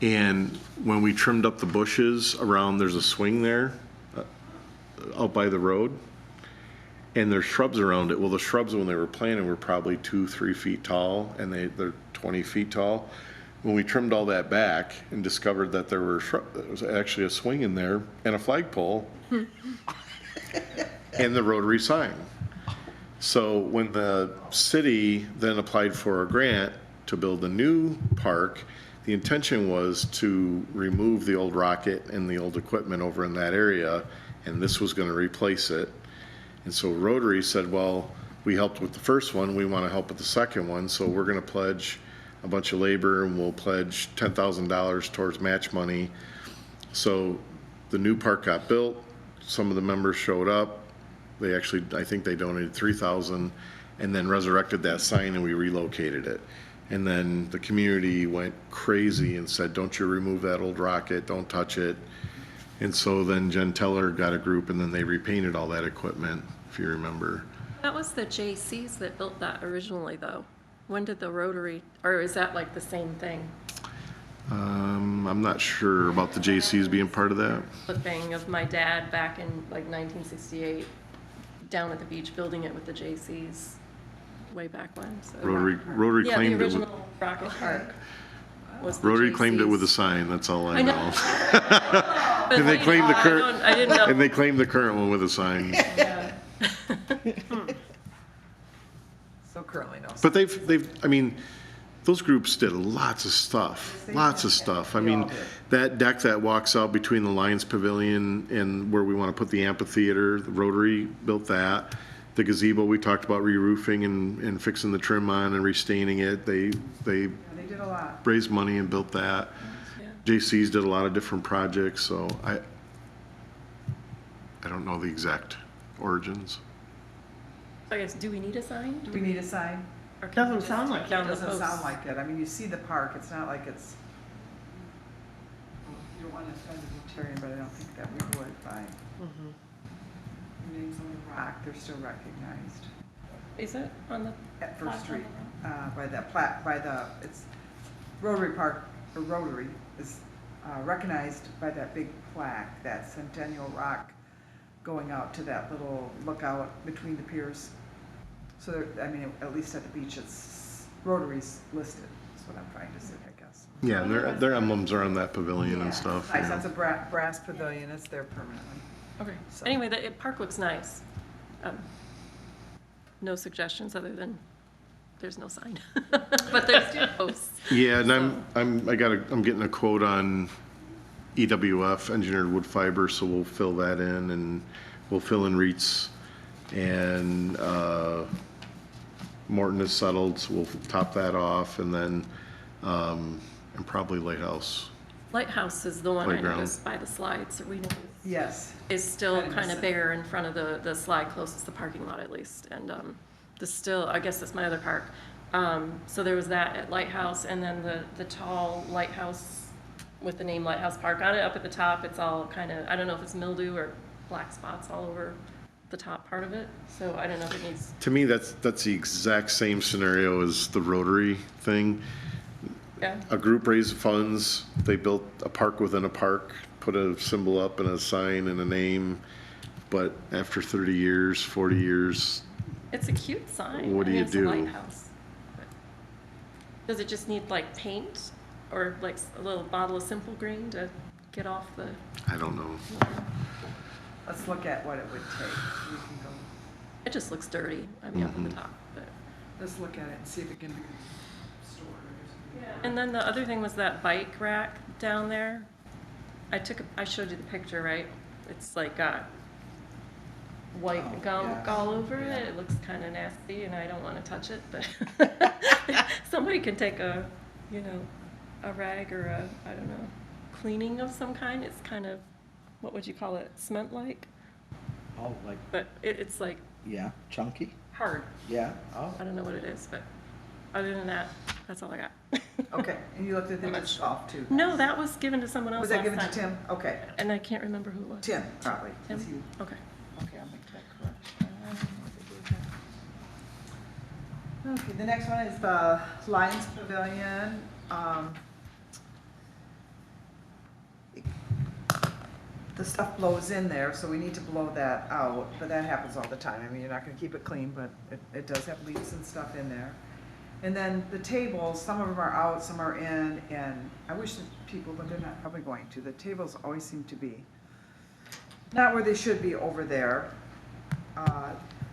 And when we trimmed up the bushes around, there's a swing there, out by the road. And there's shrubs around it. Well, the shrubs when they were planted were probably 2-3 feet tall, and they're 20 feet tall. When we trimmed all that back and discovered that there was actually a swing in there and a flagpole and the Rotary sign. So when the city then applied for a grant to build a new park, the intention was to remove the old rocket and the old equipment over in that area, and this was going to replace it. And so Rotary said, well, we helped with the first one, we want to help with the second one, so we're going to pledge a bunch of labor and we'll pledge $10,000 towards match money. So the new park got built, some of the members showed up, they actually, I think they donated $3,000 and then resurrected that sign and we relocated it. And then the community went crazy and said, don't you remove that old rocket, don't touch it. And so then Jen Teller got a group and then they repainted all that equipment, if you remember. That was the JCs that built that originally, though. When did the Rotary, or is that like the same thing? I'm not sure about the JCs being part of that. The thing of my dad back in like 1968, down at the beach, building it with the JCs way back when. So. Rotary Yeah, claimed the it with, original Rocket Park was the Rotary claimed it JCs. with a sign, that's all I I know. know. But And they like, claimed the I didn't know. And they claimed the current one with a sign. Yeah. So currently no. But I mean, those groups did lots of stuff, lots of stuff. I mean, that deck that walks out between the Lions Pavilion and where we want to put the amphitheater, the Rotary built that. The gazebo, we talked about re-roofing and fixing the trim on and restaining it. They They did a lot. raised money and built that. Yeah. JC's did a lot of different projects, so I don't know the exact origins. I guess, do we need a sign? Do we need a sign? Or can Doesn't we just sound take like down It the doesn't posts? sound like it. I mean, you see the park, it's not like it's, you don't want to offend the Rotarian, but I don't think that we would by your names on the rock, they're still recognized. Is it on the? At First plaque on Street, the by that plat, by the, it's Rotary Park, or Rotary is recognized by that big plaque, that Centennial Rock going out to that little lookout between the piers. So, there, I mean, at least at the beach, it's, Rotary's listed, is what I'm trying to say, I guess. Yeah, and their emblems are on that pavilion and stuff. you Nice, know. that's a brass pavilion, it's there permanently. Okay, So- anyway, the park looks nice. No suggestions other than there's no sign, but there's two posts. Yeah, and I'm getting a quote on EWF, engineered wood fiber, so we'll fill that in and we'll fill in REITs. And Morton is settled, so we'll top that off and then, and probably Lighthouse. Lighthouse is the one I Playground. noticed by the slides, that we know Yes, is still Kinda kind miss of it. bare in front of the slide closest to the parking lot at least. And the still, I guess that's my other park. So there was that at Lighthouse, and then the tall lighthouse with the name Lighthouse Park on it. Up at the top, it's all kind of, I don't know if it's mildew or black spots all over the top part of it. So I don't know if it needs, To me, that's the exact same scenario as the Rotary thing. yeah. A group raised funds, they built a park within a park, put a symbol up and a sign and a name, but after 30 years, 40 years, It's a cute sign. What do I mean, you it's do? a lighthouse. But does it just need like paint or like a little bottle of Simple Green to get off the? I don't know. let's look at what it would take. We can go, It just looks dirty. I mean, up at the top. But. let's look at it and see if it can be stored. And then the other thing was that bike rack down there. I showed you the picture, right? It's like got white gunk all over it. It looks kind of nasty, and I don't want to touch it. But somebody can take a rag or I don't know, cleaning of some kind. It's kind of, what would you call it? Cement-like, Oh, like, but it's like yeah, chunky? hard. Yeah, oh. I don't know what it is, but other than that, that's all I got. Okay, and you looked at the disc golf too? No, that was given to someone else Was that last given to time. Tim? Okay, And I can't remember who it was. Tim, probably. Tim? Is he- Okay. Okay, I'll make that correction. Okay, the next one is the Lions Pavilion. The stuff blows in there, so we need to blow that out, but that happens all the time. I mean, you're not gonna keep it clean, but it does have leaves and stuff in there. And then the tables, some of them are out, some are in, and I wish that people, but they're not probably going to. The tables always seem to be not where they should be over there.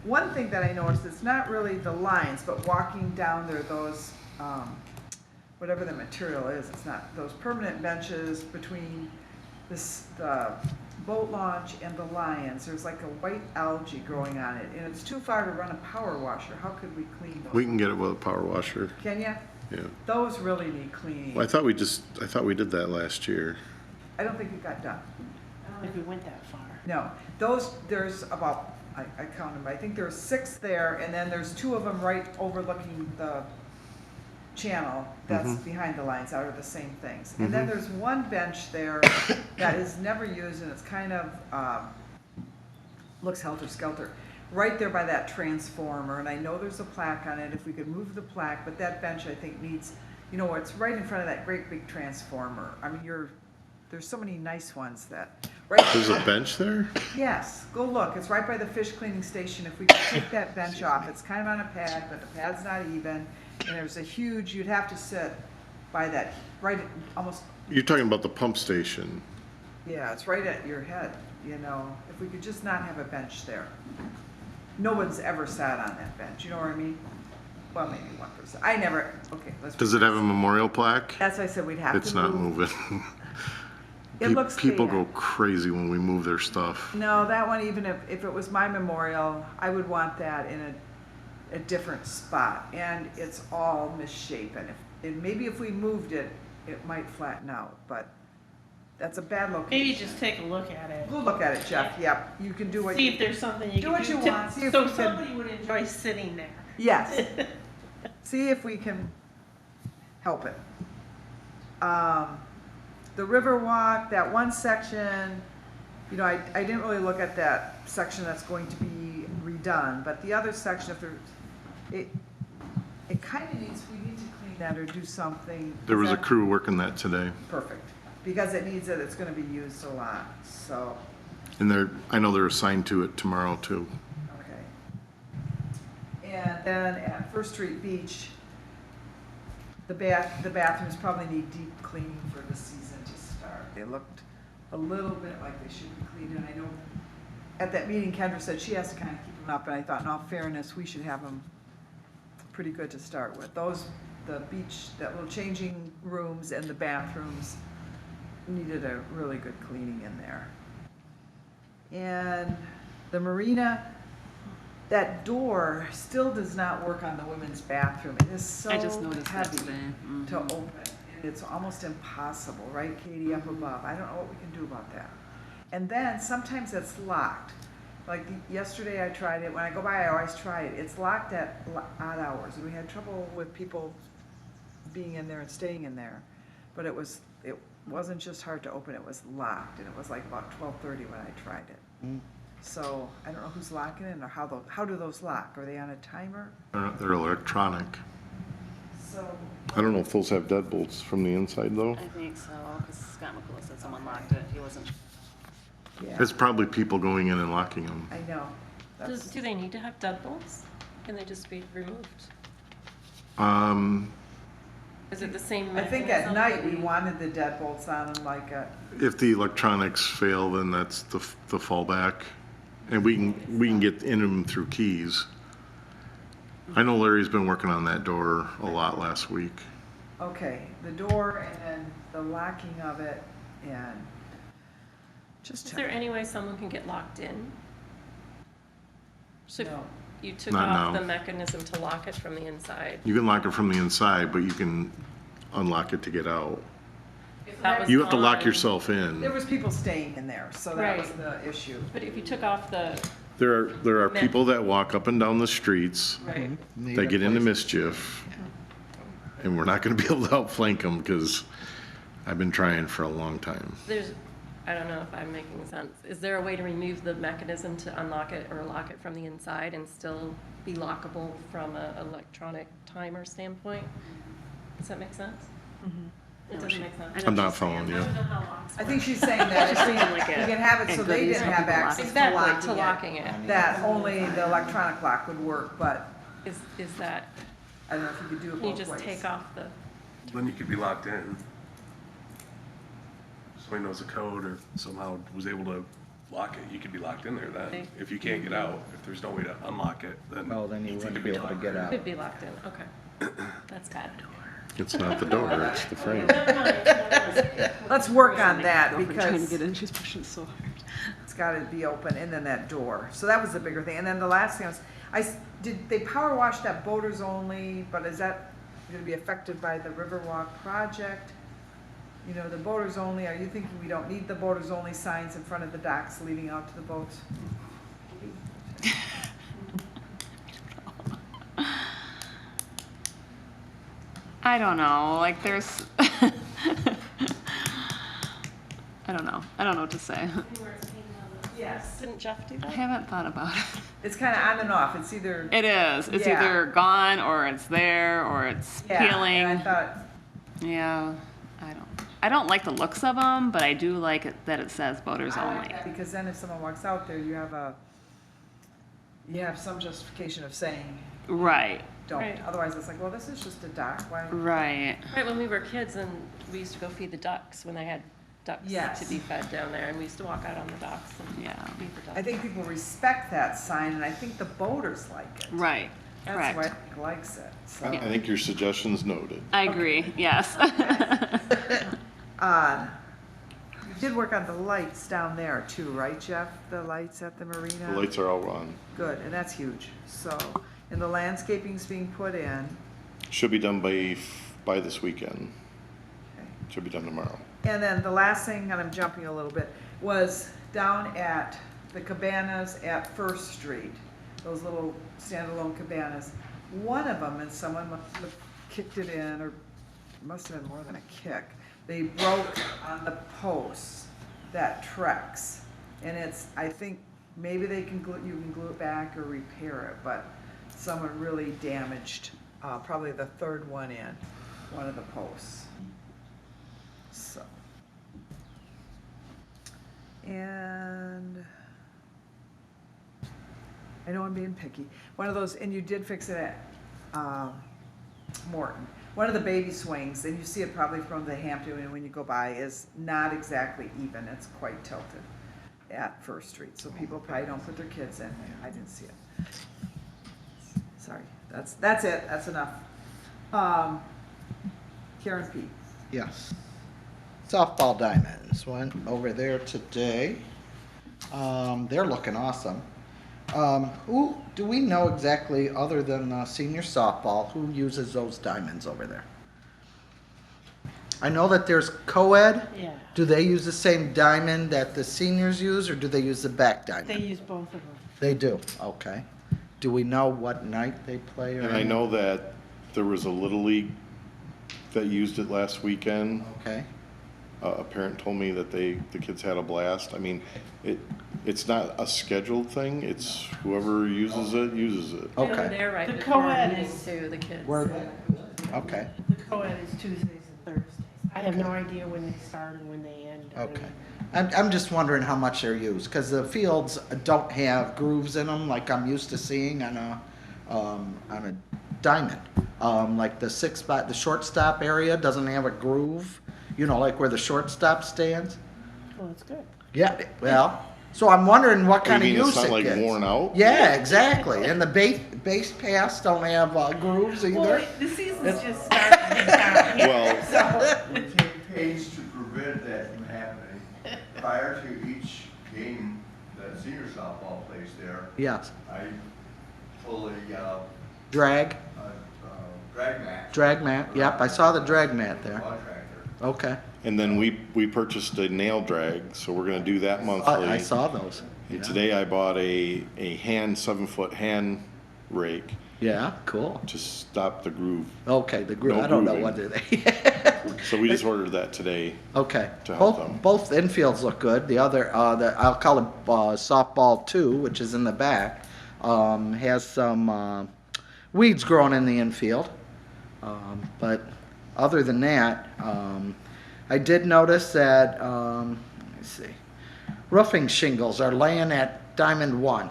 One thing that I noticed, it's not really the lines, but walking down there, those, whatever the material is, it's not, those permanent benches between the boat launch and the Lions, there's like a white algae growing on it, and it's too far to run a power washer. How could we clean those? We can get it with a power washer. Can ya? Yeah. Those really need cleaning. Well, I thought we did that last year. I don't think it got done. I don't think we went that far. No, those, there's about, I counted them, I think there's 6 there, and then there's 2 of them right overlooking the channel that's behind the lines, out of the same things. And then there's one bench there that is never used, and it's kind of, looks helter-skelter, right there by that transformer, and I know there's a plaque on it, if we could move the plaque, but that bench, I think, needs, you know, it's right in front of that great big transformer. I mean, there's so many nice ones that, right. There's a bench there? Yes, go look, it's right by the fish cleaning station. If we could take that bench off, it's kind of on a pad, but the pad's not even. And there's a huge, you'd have to sit by that, right, almost, You're talking about the pump station. yeah, it's right at your head, you know. If we could just not have a bench there. No one's ever sat on that bench, you know what I mean? Well, maybe 1%. I never, okay, let's. Does it have a memorial plaque? That's why I said we'd have to move. It's not moving. It looks People bad. go crazy when we move their stuff. No, that one, even if it was my memorial, I would want that in a different spot. And it's all misshapen. And maybe if we moved it, it might flatten out, but that's a bad location. Maybe just take a look at it. We'll look at it, Jeff, yep, you can do what See you. if there's something you Do can what do. you want. See if So we can- somebody would enjoy sitting there. Yes. See if we can help it. The Riverwalk, that one section, you know, I didn't really look at that section that's going to be redone, but the other section, if there, it kind of needs, we need to clean that or do something. There was a That- crew working that today. Perfect, because it needs it, it's gonna be used a lot, so, And I know they're assigned to it tomorrow too. okay. And then at First Street Beach, the bathrooms probably need deep cleaning for the season to start. They looked a little bit like they should be cleaned, and I know at that meeting Kendra said she has to kind of keep them up, and I thought in all fairness, we should have them pretty good to start with. The beach, that little changing rooms and the bathrooms needed a really good cleaning in there. And the marina, that door still does not work on the women's bathroom. It is so I just noticed that heavy today. to open. And it's almost impossible, right, Katie, up above? I don't know what we can do about that. And then sometimes it's locked. Like yesterday I tried it. When I go by, I always try it. It's locked at odd hours. And we had trouble with people being in there and staying in there. But it wasn't just hard to open, it was locked. And it was like about 12:30 when I tried it. So I don't know who's locking it or how do those lock? Are they on a timer? They're electronic. So, I don't know if those have deadbolts from the inside though. I think so, because Scott McCullough said someone locked it. He wasn't. yeah, It's probably people going in and locking them. I know. That's- Do they need to have deadbolts? Can they just be removed? Is it the same I think at mechanism? night we wanted the deadbolts on them like a, If the electronics fail, then that's the fallback. And we can get in them through keys. I know Larry's been working on that door a lot last week. okay, the door and then the locking of it and just Is check. there any way someone can get locked in? So if No. you took Not off now. the mechanism to lock it from the inside. You can lock it from the inside, but you can unlock it to get out. If that was You have to lock gone- yourself There in. was people staying in there, so that was Right. the issue. But if you took off the, There are people that walk up and down the streets right, Need that a get into place- mischief. And we're not gonna be able to outflank them because I've been trying for a long time. there's, I don't know if I'm making sense. Is there a way to remove the mechanism to unlock it or lock it from the inside and still be lockable from an electronic timer standpoint? Does that make sense? It doesn't make sense. I'm not following you. I don't know how locks I work. think she's saying that if we like we a- can have it a so they goodies didn't for have people access to Exactly, to locking locking it, it. that only the electronic lock would work, but Is that, I don't know if you could do it Can you both just ways. take off the, Then you could be locked in. Somebody knows the code or somehow was able to lock it, you could be locked in there then. Okay. If you can't get out, if there's no way to unlock it, then. Oh, then you could wouldn't be able to locked get in. out. could be locked in, okay. That's bad. It's not the door, it's the frame. Let's work on that Trying to because get in, she's pushing so hard. it's gotta be open and then that door. So that was the bigger thing. And then the last thing was, did they power wash that boaters only, but is that gonna be affected by the Riverwalk project? You know, the boaters only, are you thinking we don't need the boaters only signs in front of the docks leading out to the boats? I don't know, like there's, I don't know what to say. Yes. Didn't Jeff do I that? haven't thought about it. It's kinda on and off. It's either, It is, it's Yeah. either gone or it's there or it's yeah, and I peeling. thought, Yeah, I don't like the looks of them, but I do like it that it says boaters I only. like that because then if someone walks out there, you have some justification of saying Right, don't. Right. Otherwise, it's like, well, this is just a dock. Why? right. Right, when we were kids and we used to go feed the ducks when they had ducks Yes. to be fed down there, and we used to walk out on the docks and Yeah. feed the ducks. I think people respect that sign, and I think the boaters like it. Right, That's why I correct. think likes it. So, I think your suggestion's noted. I agree, yes. you did work on the lights down there too, right, Jeff? The lights at the marina. The lights are all on. Good, and that's huge. So, and the landscaping's being put in. Should be done by this weekend. Okay. Should be done tomorrow. And then the last thing, and I'm jumping a little bit, was down at the cabanas at First Street, those little standalone cabanas. One of them, and someone must have kicked it in, or must have been more than a kick. They broke on the posts that Trex, and it's, I think, maybe you can glue it back or repair it, but someone really damaged, probably the third one in, one of the posts. So. And I know I'm being picky. One of those, and you did fix it at Morton. One of the baby swings, and you see it probably from the Hampton when you go by, is not exactly even. It's quite tilted at First Street. So people probably don't put their kids in. I didn't see it. Sorry. That's it. That's enough. Karen P. Yes. Softball diamonds went over there today. They're looking awesome. Who do we know exactly, other than senior softball, who uses those diamonds over there? I know that there's co-ed. Yeah, Do they use the same diamond that the seniors use, or do they use the back they diamond? use both of them. They do. Okay. Do we know what night they play? Or And I know that there was a Little League that used it last weekend. Okay. A parent told me that the kids had a blast. I mean, it's not a scheduled thing, it's whoever uses it, uses it. They were Okay. there right The before co-ed meeting is- too, the kids. Where? Okay. The co-ed is Tuesdays and Thursdays. I have no idea when they start and when they end. I Okay. mean, I'm just wondering how much they're used, because the fields don't have grooves in them like I'm used to seeing on a diamond. Like the the shortstop area doesn't have a groove, you know, like where the shortstop stands. Well, that's good. Yeah, well, so I'm wondering what You kind of mean use it's not it like gets. worn out? Yeah, exactly. And the base paths don't have grooves either. Well, the season's just starting in town. Well, We take pains to prevent that from happening. Prior to each game that senior softball plays there, Yes. I pull a Drag drag mat. mat. Yep, I saw the drag mat there. Contractor. Okay. and then we purchased a nail drag, so we're gonna do that monthly. I saw those. And today I bought a 7-foot hand rake Yeah, cool. to stop the groove. Okay, the groove. No I don't know grooving. what do they. So we just ordered that today. Okay. To help them. Both infields look good. The other, I'll call it softball 2, which is in the back, has some weeds growing in the infield. But other than that, I did notice that, let me see, roofing shingles are laying at Diamond 1.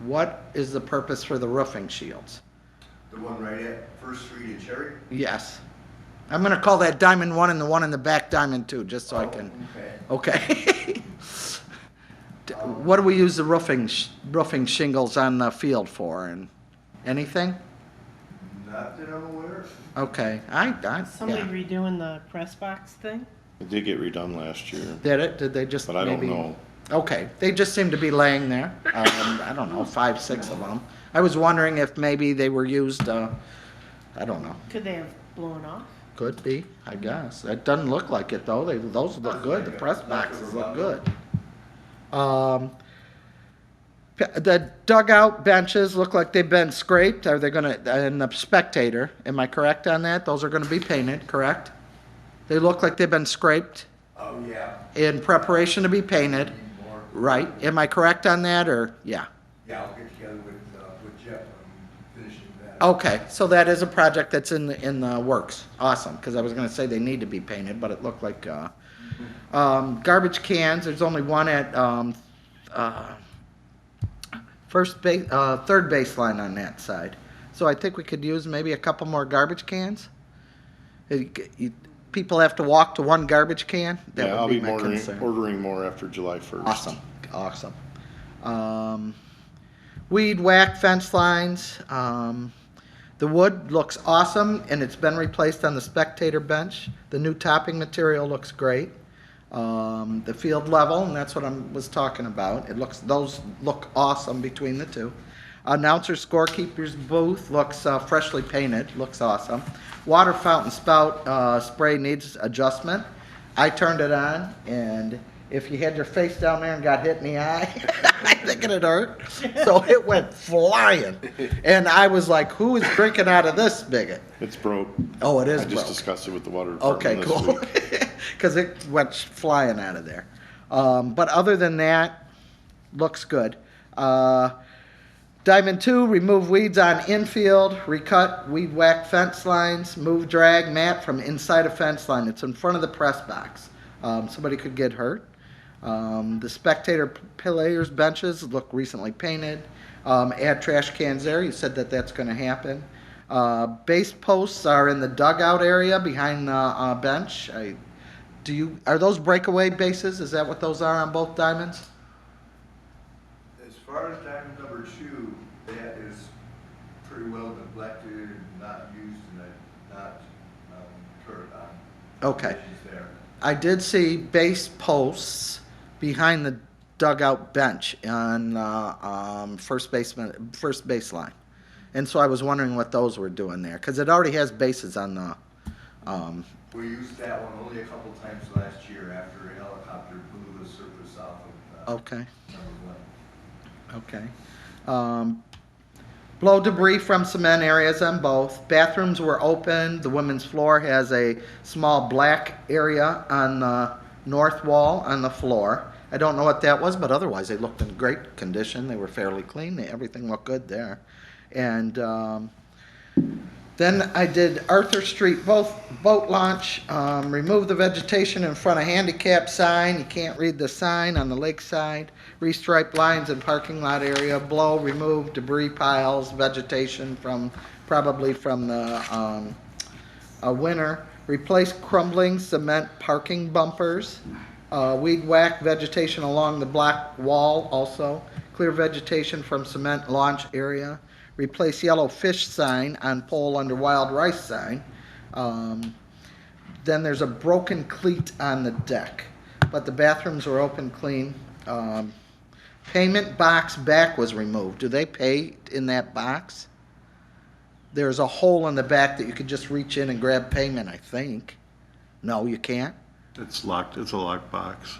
What is the purpose for the roofing shields? The one right at First Street in Cherry? Yes. I'm gonna call that Diamond 1 and the one in the back Diamond 2, just so I can, Okay. okay. What do we use the roofing shingles on the field for, and anything? Not that I'm aware of. Okay, Somebody yeah. redoing the press box thing? It did get redone last year, Did it? Did they just but I don't maybe? know. Okay, they just seem to be laying there. I don't know, 5, 6 of them. I was wondering if maybe they were used, I don't know. Could they have blown off? Could be, I guess. It doesn't look like it though. Those look good. The press boxes look good. The dugout benches look like they've been scraped. Are they gonna, and the spectator, am I correct on that? Those are gonna be painted, correct? They look like they've been scraped Oh, yeah. in preparation to be painted, Need more. right? Am I correct on that, or, yeah? Yeah, I'll get together with Jeff on finishing that. Okay, so that is a project that's in the works. Awesome, because I was gonna say they need to be painted, but it looked like, garbage cans, there's only one at, third baseline on that side. So I think we could use maybe a couple more garbage cans. People have to walk to one garbage can? That Yeah, would I'll be my concern. ordering more after July 1st. Awesome. Weed whack fence lines. The wood looks awesome, and it's been replaced on the spectator bench. The new topping material looks great. The field level, and that's what I was talking about. Those look awesome between the two. Announcer scorekeeper's booth looks freshly painted, looks awesome. Water fountain spout spray needs adjustment. I turned it on, and if you had your face down there and got hit in the eye, I think it'd hurt. So it went flying, and I was like, "Who is drinking out of this spigot?" It's broke. Oh, it is I just broke. discussed it with the water department Okay, this cool. week. Because it went flying out of there. But other than that, looks good. Diamond 2, remove weeds on infield, recut weed whack fence lines, move drag mat from inside a fence line. It's in front of the press box. Somebody could get hurt. The spectator players benches look recently painted. Add trash cans there. You said that that's going to happen. Base posts are in the dugout area behind the bench. Are those breakaway bases? Is that what those are on both diamonds? As far as diamond number 2, that is pretty well neglected, not used, and not turned on. Okay. There. I did see base posts behind the dugout bench on first baseline, and so I was wondering what those were doing there, because it already has bases on the. We used that one only a couple times last year after a helicopter blew the surface off of Okay. number 1. Okay. Blow debris from cement areas on both. Bathrooms were open. The women's floor has a small black area on the north wall on the floor. I don't know what that was, but otherwise they looked in great condition. They were fairly clean. Everything looked good there. And then I did Arthur Street boat launch, remove the vegetation in front of handicap sign. You can't read the sign on the lakeside. Restripe lines in parking lot area. Blow, remove debris piles, vegetation probably from the winter. Replace crumbling cement parking bumpers. Weed whack vegetation along the block wall also. Clear vegetation from cement launch area. Replace yellow fish sign on pole under wild rice sign. Then there's a broken cleat on the deck, but the bathrooms were open clean. Payment box back was removed. Do they pay in that box? There's a hole in the back that you could just reach in and grab payment, I think. No, you can't? It's locked. It's a locked box.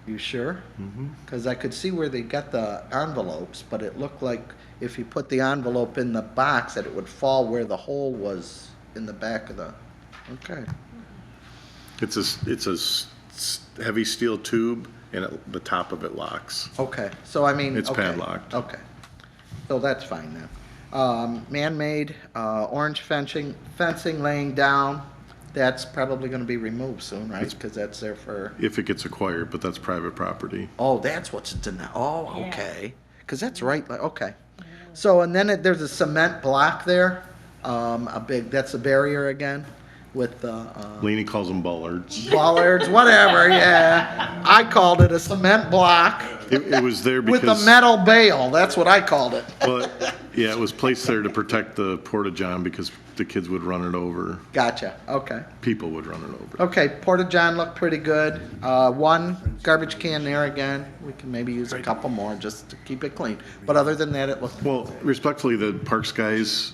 You sure? Mm-hmm. Because I could see where they got the envelopes, but it looked like if you put the envelope in the box, that it would fall where the hole was in the back of the, okay. It's heavy steel tube, and the top of it locks. Okay, so I mean. It's okay, padlocked. Okay, so that's fine then. Man-made, orange fencing laying down, that's probably gonna be removed soon, right? Because that's there for, If it gets acquired, but that's private property. oh, that's what's in there, oh, Yeah. okay. Because that's right, like, okay. So, and then there's a cement block there that's a barrier again with the, Laney calls them bollards. bollards, whatever, yeah. I called it a cement block It was there with a because, metal bale, that's what I called it. well, yeah, it was placed there to protect the porta-john because the kids would run it over. Gotcha, okay. People would run it over. Okay, Porta-John looked pretty good. One garbage can there again. We can maybe use a couple more just to keep it clean. But other than that, it looked, Well, respectfully, the parks guys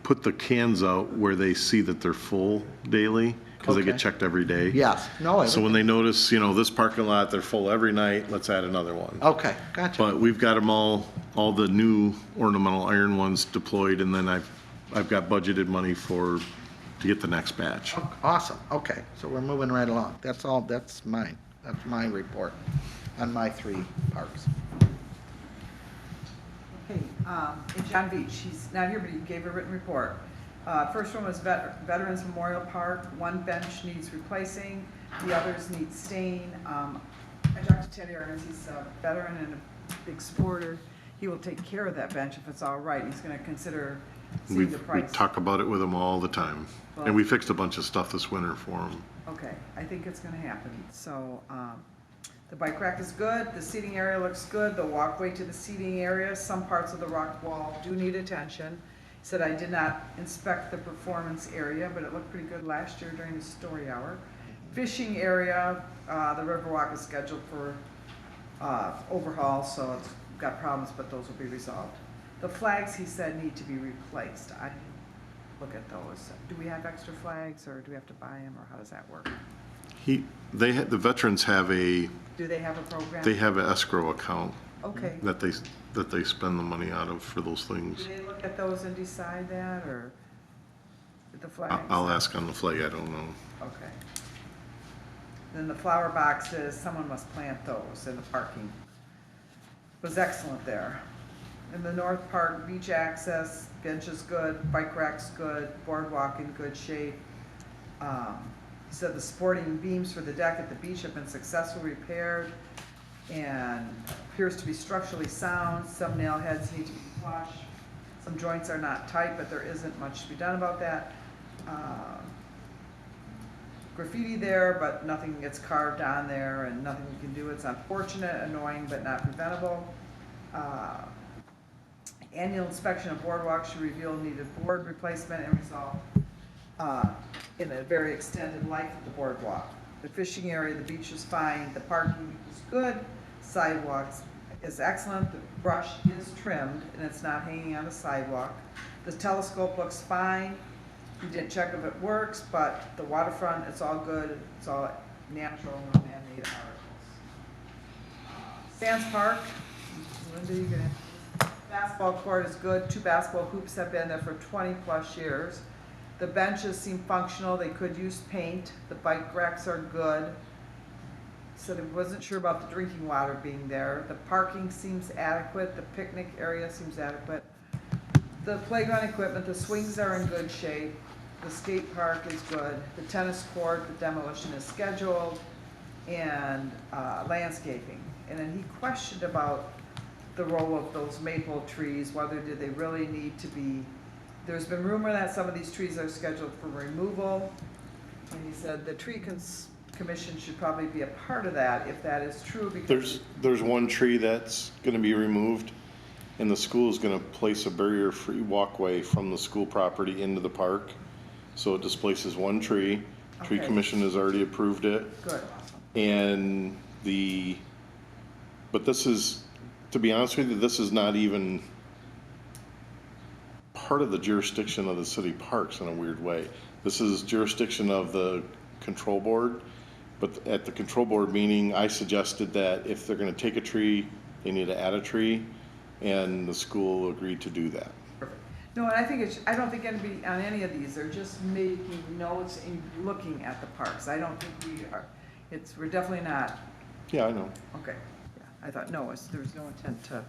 put the cans out where they see that they're full daily, because they get Okay. checked every day. yes, no, So when everything. they notice, this parking lot, they're full every night, let's add another one. Okay, gotcha. But we've got them all the new ornamental iron ones deployed, and then I've got budgeted money to get the next batch. Awesome, okay, so we're moving right along. That's all, that's mine. That's my report on my 3 parks. Okay, and John Beach, he's not here, but he gave a written report. First one was Veterans Memorial Park. One bench needs replacing, the others need staying. I talked to Teddy Ernst, he's a veteran and a big supporter. He will take care of that bench if it's all right. He's gonna consider seeing the We price. talk about it with them all the time. And we fixed a bunch of stuff this winter for them. Okay, I think it's gonna happen. So, the bike rack is good, the seating area looks good, the walkway to the seating area, some parts of the rock wall do need attention. He said, I did not inspect the performance area, but it looked pretty good last year during the story hour. Fishing area, the Riverwalk is scheduled for, overhaul, so it's got problems, but those will be resolved. The flags, he said, need to be replaced. I didn't look at those. Do we have extra flags, or do we have to buy them, or how does that work? The veterans have Do they have a program? they have an escrow account Okay. that they spend the money out of for those Do things. they look at those and decide that, or the flags? I'll ask on the flag, I don't know. Okay. Then the flower boxes, someone must plant those, and the parking was excellent there. In the North Park, beach access, bench is good, bike rack's good, boardwalk in good shape. He said the supporting beams for the deck at the beach have been successfully repaired and appears to be structurally sound. Some nail heads need to be flush. Some joints are not tight, but there isn't much to be done about that. Graffiti there, but nothing gets carved on there and nothing you can do. It's unfortunate, annoying, but not preventable. Annual inspection of boardwalks should reveal needed board replacement and resolve in a very extended life of the boardwalk. The fishing area, the beach is fine, the parking is good, sidewalks is excellent, the brush is trimmed and it's not hanging on the sidewalk. The telescope looks fine, we didn't check if it works, but the waterfront, it's all good, it's all natural, no man-made articles. Sands Park, Linda, you gonna, basketball court is good, 2 basketball hoops have been there for 20+ years. The benches seem functional, they could use paint, the bike racks are good. Said he wasn't sure about the drinking water being there. The parking seems adequate, the picnic area seems adequate. The playground equipment, the swings are in good shape, the skate park is good, the tennis court, the demolition is scheduled, and landscaping. And then he questioned about the role of those maple trees, whether did they really need to be. There's been rumor that some of these trees are scheduled for removal, and he said the tree commission should probably be a part of that if that is true, because There's one tree that's gonna be removed, and the school is gonna place a barrier-free walkway from the school property into the park. So it displaces one tree. Tree Okay. commission has already approved it. good. And but this is, to be honest with you, this is not even part of the jurisdiction of the city parks in a weird way. This is jurisdiction of the control board, but at the control board meeting, I suggested that if they're gonna take a tree, they need to add a tree, and the school agreed to do that. No, and I think I don't think anybody on any of these, they're just making notes and looking at the parks. I don't think we are, we're definitely not, Yeah, I know. okay. Yeah, I thought, no, there's no intent to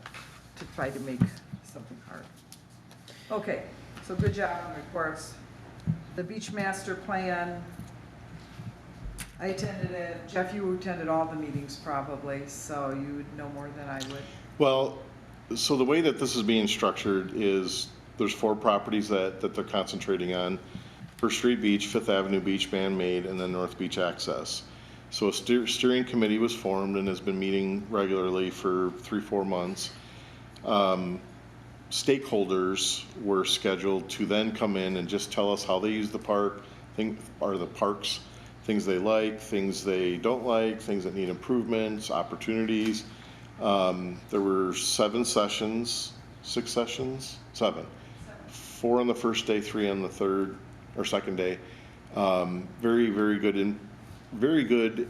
try to make something hard. Okay, so good job on reports. The beach master plan, I attended it. Jeff, you attended all the meetings probably, so you would know more than I would. Well, so the way that this is being structured is there's 4 properties that they're concentrating on. First Street Beach, Fifth Avenue Beach, Man-Made, and then North Beach Access. So a steering committee was formed and has been meeting regularly for 3-4 months. Stakeholders were scheduled to then come in and just tell us how they use the park, the parks, things they like, things they don't like, things that need improvements, opportunities. There were 7 sessions, 6 sessions, 7. 4 on the first day, 3 on the third or second day. Very, very good very good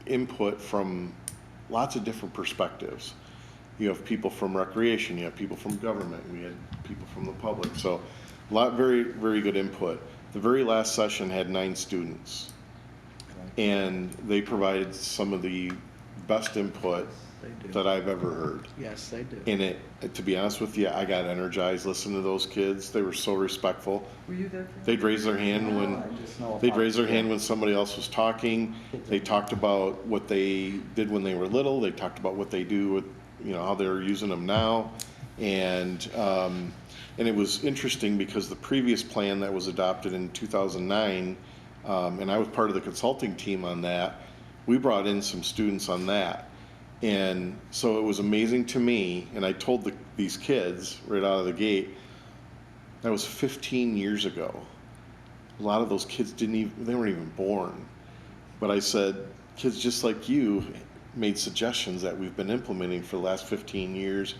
input from lots of different perspectives. You have people from recreation, you have people from government, we had people from the public. So very, very good input. The very last session had 9 students. And they provided some of the best input that I've ever heard. Yes, they do. And to be honest with you, I got energized listening to those kids. They were so respectful. Were you there? They'd raise their hand when somebody else was talking. They talked about what they did when they were little. They talked about what they do with, how they're using them now. And it was interesting because the previous plan that was adopted in 2009, and I was part of the consulting team on that, we brought in some students on that. And so it was amazing to me, and I told these kids right out of the gate, that was 15 years ago. A lot of those kids they weren't even born. But I said, kids just like you made suggestions that we've been implementing for the last 15 years,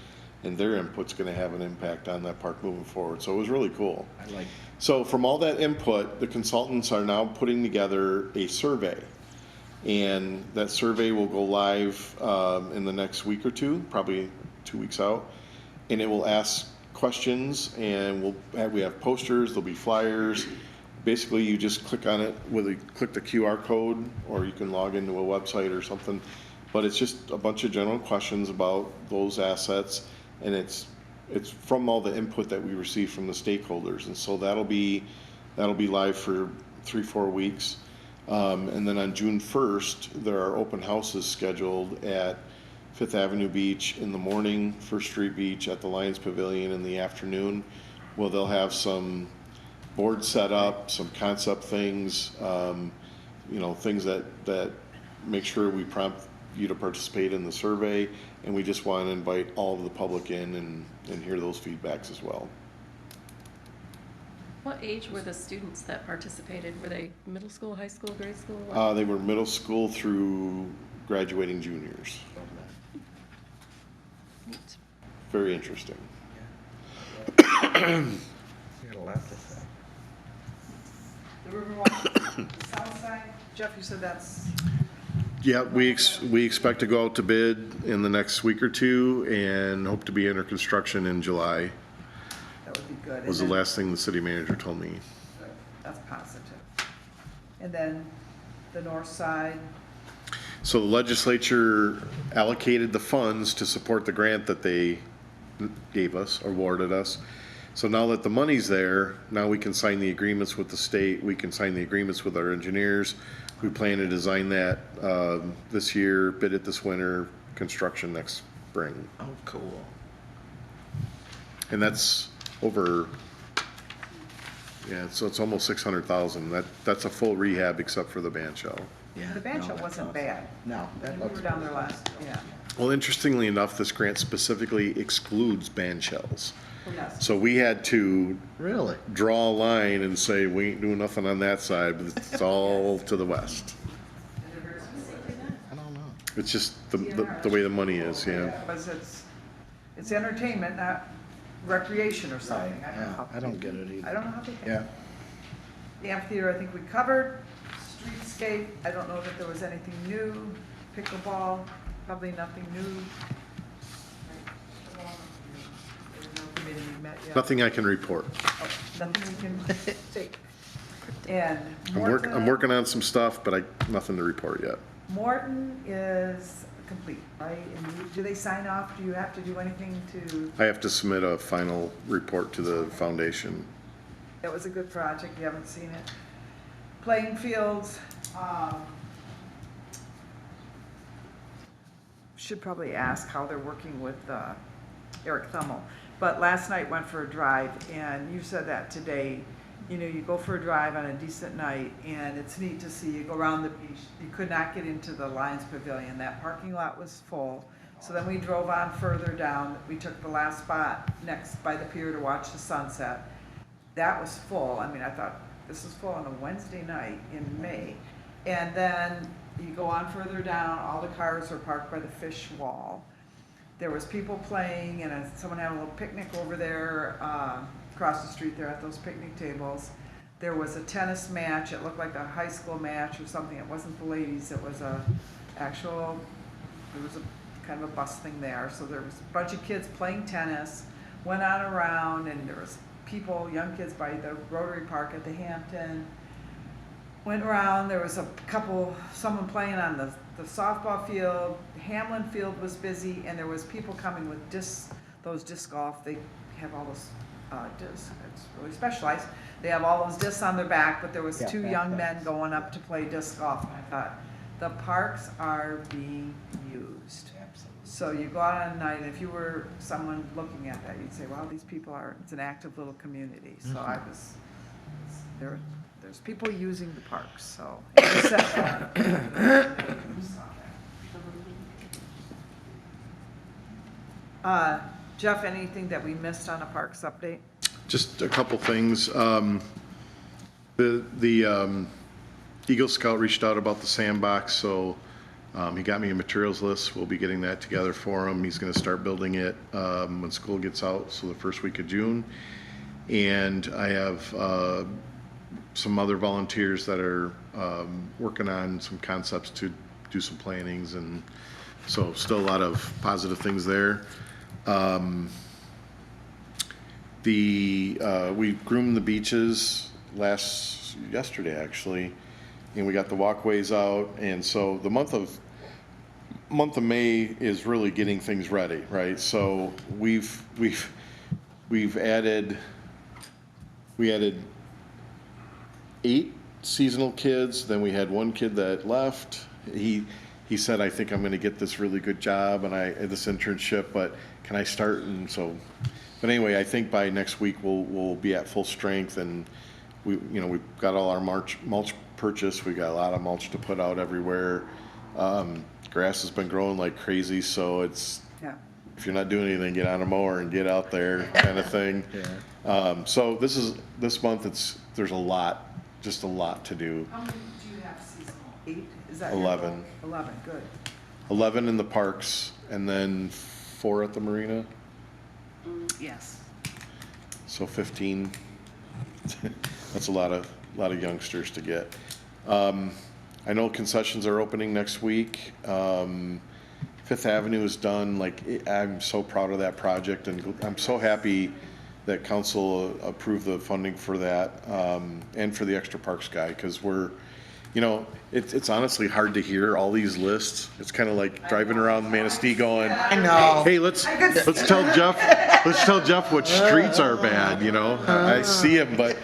and their input's gonna have an impact on that park moving forward. So it was really cool. So from all that input, the consultants are now putting together a survey. And that survey will go live in the next week or 2, probably 2 weeks out. And it will ask questions, and we have posters, there'll be flyers. Basically, you just click on it, whether you click the QR code, or you can log into a website or something. But it's just a bunch of general questions about those assets, and it's from all the input that we receive from the stakeholders. And so that'll be live for 3-4 weeks. And then on June 1st, there are open houses scheduled at Fifth Avenue Beach in the morning, First Street Beach at the Lions Pavilion in the afternoon. Well, they'll have some boards set up, some concept things, things that make sure we prompt you to participate in the survey. And we just want to invite all of the public in and hear those feedbacks as well. What age were the students that participated? Were they middle school, high school, grade school? What? They were middle school through graduating juniors. Neat. Very interesting. You got a lot to say. The Riverwalk, the south side, Jeff, you said that's, Yeah, we expect to go out to bid in the next week or 2 and hope to be under construction in July. that would be good. Was the And then- last thing the city manager told me. That's positive. And then the north side, So the legislature allocated the funds to support the grant that they gave us, awarded us. So now that the money's there, now we can sign the agreements with the state, we can sign the agreements with our engineers. We plan to design that this year, bid it this winter, construction next spring. Oh, cool. And that's over, so it's almost 600,000. That's a full rehab except for the band shell. Yeah. the band no, shell that's wasn't awesome. bad. No, that We looks were down there last, yeah. Well, interestingly enough, this grant specifically excludes band shells. Yes. So we had to Really? draw a line and say, we ain't doing nothing on that side, but it's all to the west. I don't know. It's just the way the money is, yeah. Because it's entertainment, not recreation or something. I don't know Yeah, how. I don't get it either. I don't know how they. Yeah. The amphitheater, I think we covered. Streetscape, I don't know that there was anything new. Pickleball, probably nothing new. There's no committee met yet. Nothing I can report. Oh, nothing we can say. And I'm working on some stuff, but nothing to report yet. Morton is complete, right? And do they sign off? Do you have to do anything to, I have to submit a final report to the foundation. that was a good project, you haven't seen it. Playing fields, should probably ask how they're working with Eric Thummel. But last night went for a drive, and you said that today, you know, you go for a drive on a decent night, and it's neat to see, you go around the beach. You could not get into the Lions Pavilion. That parking lot was full. So then we drove on further down. We took the last spot next by the pier to watch the sunset. That was full. I mean, I thought, this is full on a Wednesday night in May. And then you go on further down, all the cars are parked by the fish wall. There was people playing, and someone had a little picnic over there, across the street there at those picnic tables. There was a tennis match. It looked like a high school match or something. It wasn't the ladies. It was there was a kind of a bus thing there. So there was a bunch of kids playing tennis, went on around, and there was people, young kids by the Rotary Park at the Hampton. Went around, there was someone playing on the softball field. Hamlin Field was busy, and there was people coming with those disc golf. They have all those discs, it's really specialized. They have all those discs on their back, but there was two young men going up to play disc golf. And I thought, the parks are being used. So you go out on a night, and if you were someone looking at that, you'd say, wow, these people it's an active little community. So there's people using the parks, so. Jeff, anything that we missed on a parks update? Just a couple things. The Eagle Scout reached out about the sandbox, so he got me a materials list. We'll be getting that together for him. He's going to start building it when school gets out, so the first week of June. And I have some other volunteers that are working on some concepts to do some plannings, and so still a lot of positive things there. We groomed the beaches yesterday actually, and we got the walkways out, and so the month of May is really getting things ready, right? So we added 8 seasonal kids. Then we had one kid that left. He said, I think I'm going to get this really good job and this internship, but can I start? And so, but anyway, I think by next week we'll be at full strength, and we've got all our mulch purchased. We got a lot of mulch to put out everywhere. Grass has been growing like crazy, so if you're not doing anything, get on a mower and get out there, kind of thing. So this month there's just a lot to do. How many do you have seasonal? 8? Is that 11. 11, good. 11 in the parks, and then 4 at the marina. Yes. So 15. That's a lot of youngsters to get. I know concessions are opening next week. Fifth Avenue is done. I'm so proud of that project, and I'm so happy that council approved the funding for that, and for the extra parks guy, because it's honestly hard to hear all these lists. It's kind of like driving around Manistee going, I know. hey, let's tell Jeff which streets are bad, I see him, but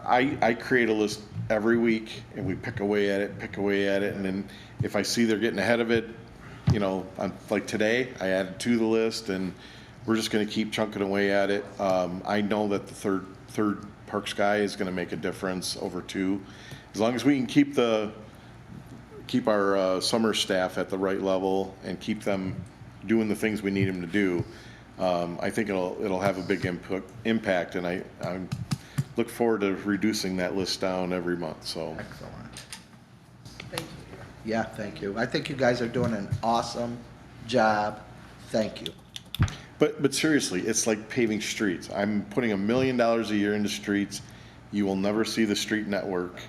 I create a list every week, and we pick away at it, and then if I see they're getting ahead of it, like today, I added 2 to the list, and we're just going to keep chunking away at it. I know that the third parks guy is going to make a difference over 2. As long as we can keep our summer staff at the right level and keep them doing the things we need them to do, I think it'll have a big impact, and I look forward to reducing that list down every month. So. Excellent. Thank you. Yeah, thank you. I think you guys are doing an awesome job. Thank you. But seriously, it's like paving streets. I'm putting $1 million a year into streets. You will never see the street network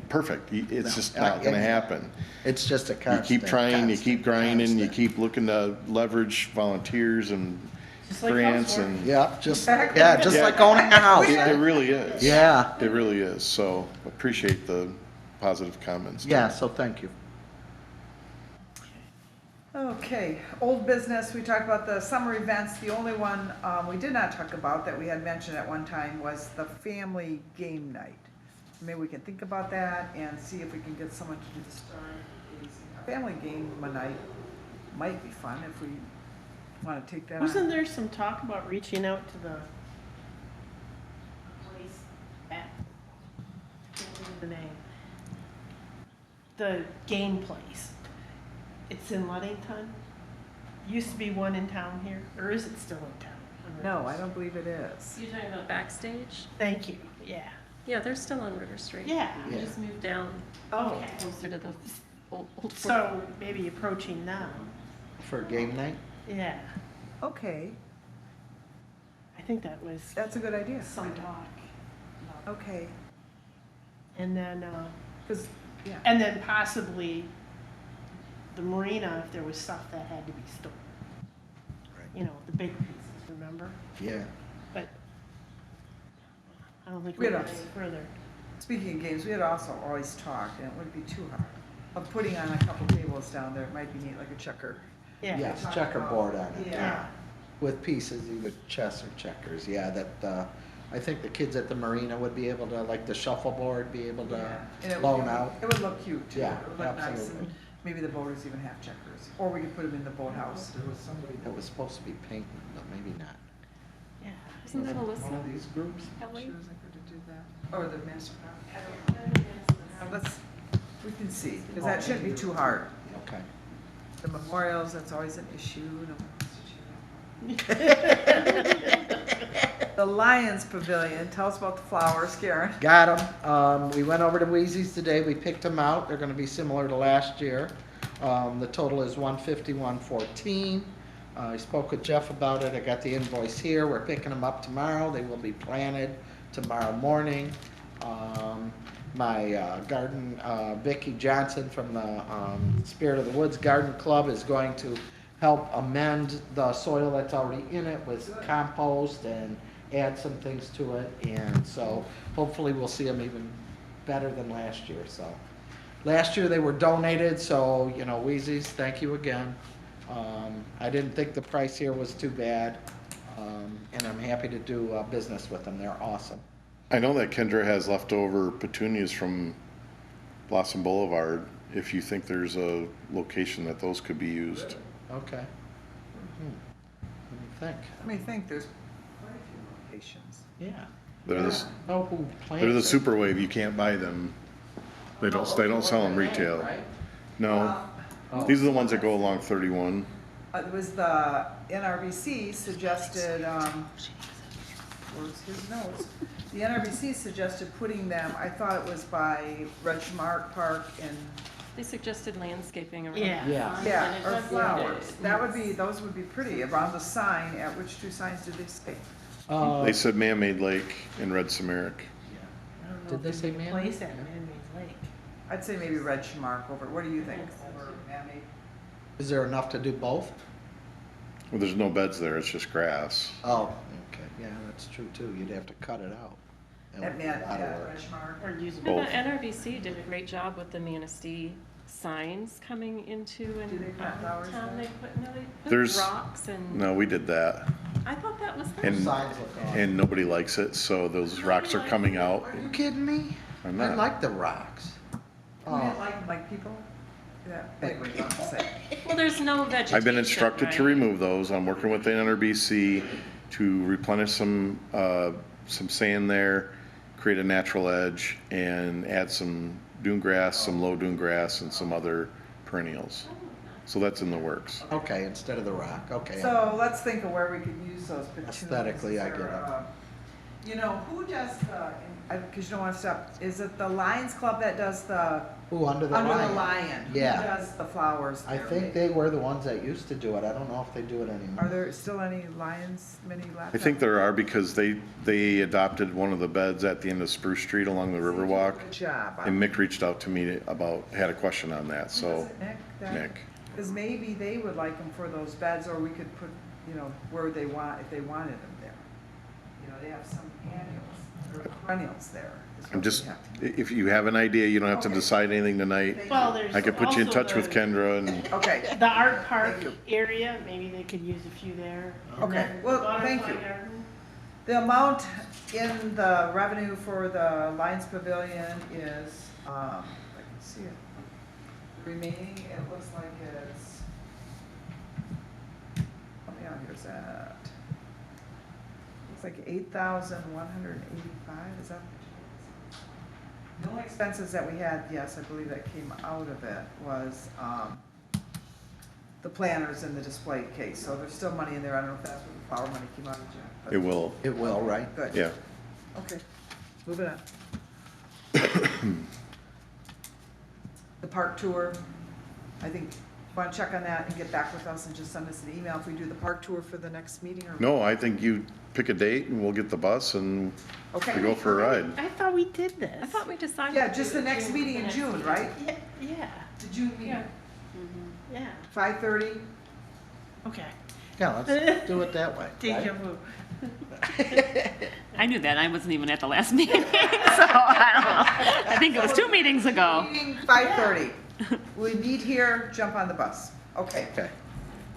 perfect. It's just not going to happen. It's just a constant. You keep trying, you keep grinding, you constant. keep looking to leverage volunteers and grants, and Yeah, just like owning a house. it really is. Yeah. It really is. So appreciate the positive comments. Yeah, so thank you. Okay, old business, we talked about the summer events. The only one we did not talk about that we had mentioned at one time was the family game night. Maybe we can think about that and see if we can get someone to do the start. A family game night might be fun if we Want to take that Wasn't on? there some talk about reaching out to the place at, can't think of the name, the game place? It's in Ludington. Used to be one in town here, or is it still in town? No, I don't believe it is. You talking about backstage? Thank you, yeah. Yeah, they're still on River Street. Yeah. They just moved down Oh, closer to the old. so maybe approaching now, For game night? yeah. Okay, I think that was that's a good idea. some talk. Okay, And then, because, yeah. and then possibly the marina, if there was stuff that had to be stored. Right. You know, the big pieces, remember? Yeah. But I don't think We we're had going a- further. Speaking of games, we had also always talked, and it wouldn't be too hard, of putting on a couple tables down there. It might be neat, like a checker. Yeah. Yes, checkerboard on it. Yeah. With pieces, either chess or checkers, yeah, that, I think the kids at the marina would be able to, like the shuffleboard, be able Yeah. And to it loan would- out. It would look cute too. Yeah, It would look nice, absolutely. and maybe the boaters even have checkers, or we could put them in the boathouse. There was somebody that was supposed to be painting, but maybe not. Yeah. Isn't that One Alyssa? of these groups? Kelly? She was like, "Good to do that." Or the master. Let's, we can see, because that shouldn't be too hard. Okay. The memorials, that's always an issue. No one wants to cheer. The Lions Pavilion, tell us about the flowers, Karen. Got them. We went over to Wheezy's today. We picked them out. They're gonna be similar to last year. The total is $151.14. I spoke with Jeff about it. I got the invoice here. We're picking them up tomorrow. They will be planted tomorrow morning. My garden, Vicki Johnson from the Spirit of the Woods Garden Club is going to help amend the soil that's already in it with compost and add some things to it. And so hopefully we'll see them even better than last year. So last year they were donated, so, you know, Wheezy's, thank you again. I didn't think the price here was too bad, and I'm happy to do business with them. They're awesome. I know that Kendra has leftover petunias from Blossom Boulevard, if you think there's a location that those could be used. Okay. Let me think. There's quite a few locations. Yeah. They're the, Oh, who plants they're the it? super wave, you can't buy them. They don't sell them retail. Right? No, Oh. these are the ones that go along 31. It was the NRBC suggested, where's his notes? The NRBC suggested putting them, I thought it was by Regmark Park and, They suggested landscaping around. Yeah. the Yeah. farm, yeah, and it or does look flowers. good. That would be, those would be pretty, around the sign, at which two signs did they say? They said man-made lake in Red Samaric. I don't know Did if they there's say any man-made? place at Man-Made Lake. I'd say maybe Regmark over, what do you think? Over man-made? Is there enough to do both? Well, there's no beds there, it's just grass. Oh, okay, yeah, that's true too. You'd have to cut it out. That At would be a lot of at work. Regmark? Or use No, Both. the NRBC did a great job with the Manistee signs coming into Do they and plant flowers town. there? They put There's- rocks and, No, we did that, I thought that was And- them. Signs look awesome. and nobody likes it, so those rocks are coming out. Are you kidding me? I'm I not. like the rocks. We didn't Oh, like people? Yeah, anyway, what to say. Well, there's no vegetation. I've been instructed to right? remove those. I'm working with the NRBC to replenish some sand there, create a natural edge, and add some dune grass, some low dune grass, and some other perennials. So that's in the works. okay, instead of the rock, okay. So let's think of where we could use those petunias. Aesthetically, I Is get there, it. You know, who does the, because you don't want to stop, is it the Lions Club that does the, Ooh, under the under lion. the lion? Yeah. Who does the flowers I there? think they were the ones that used to do it. I don't know if they do it anymore. Are there still any Lions mini laptops? I think there are because they adopted one of the beds at the end of Spruce Street along the Riverwalk. Good job. And Mick reached out to me about, had a question on that, so, Nick. Because maybe they would like them for those beds, or we could put, you know, where they want, if they wanted them there. You know, they have some annuals, or perennials there. is what I'm we just, have to- if you have an idea, you don't have to Okay. decide anything tonight. Well, there's I could put you in also touch with the- Kendra and, Okay, The art park Thank you. area, maybe they could use a few there. And Okay, then well, the thank butterfly you. garden. the amount in the revenue for the Lions Pavilion is, I can see it. Remaining, it looks like it's, help me out is at, it's like 8,185, is that? The only expenses that we had, yes, I believe that came out of it was, the planners and the display case, so there's still money in there, I don't know if that's where the flower money came out of, Jeff. but- It will, It will, right? Good. yeah. Okay, moving on. The park tour, I think, want to check on that and get back with us and just send us an email if we do the park tour for the next meeting or? No, I think you pick a date and we'll get the bus and Okay. we go for a ride. I thought we did this. I thought we decided. Yeah, to just do the it next meeting in the next June, meeting. right? Yeah, The June meeting, yeah, 5:30? okay. Yeah, let's do it that way. Deja right? vu. I knew that. I wasn't even at the last meeting, so I don't know. I think it was 2 meetings ago. Meeting 5:30. We meet here, jump on the bus. Okay. Okay,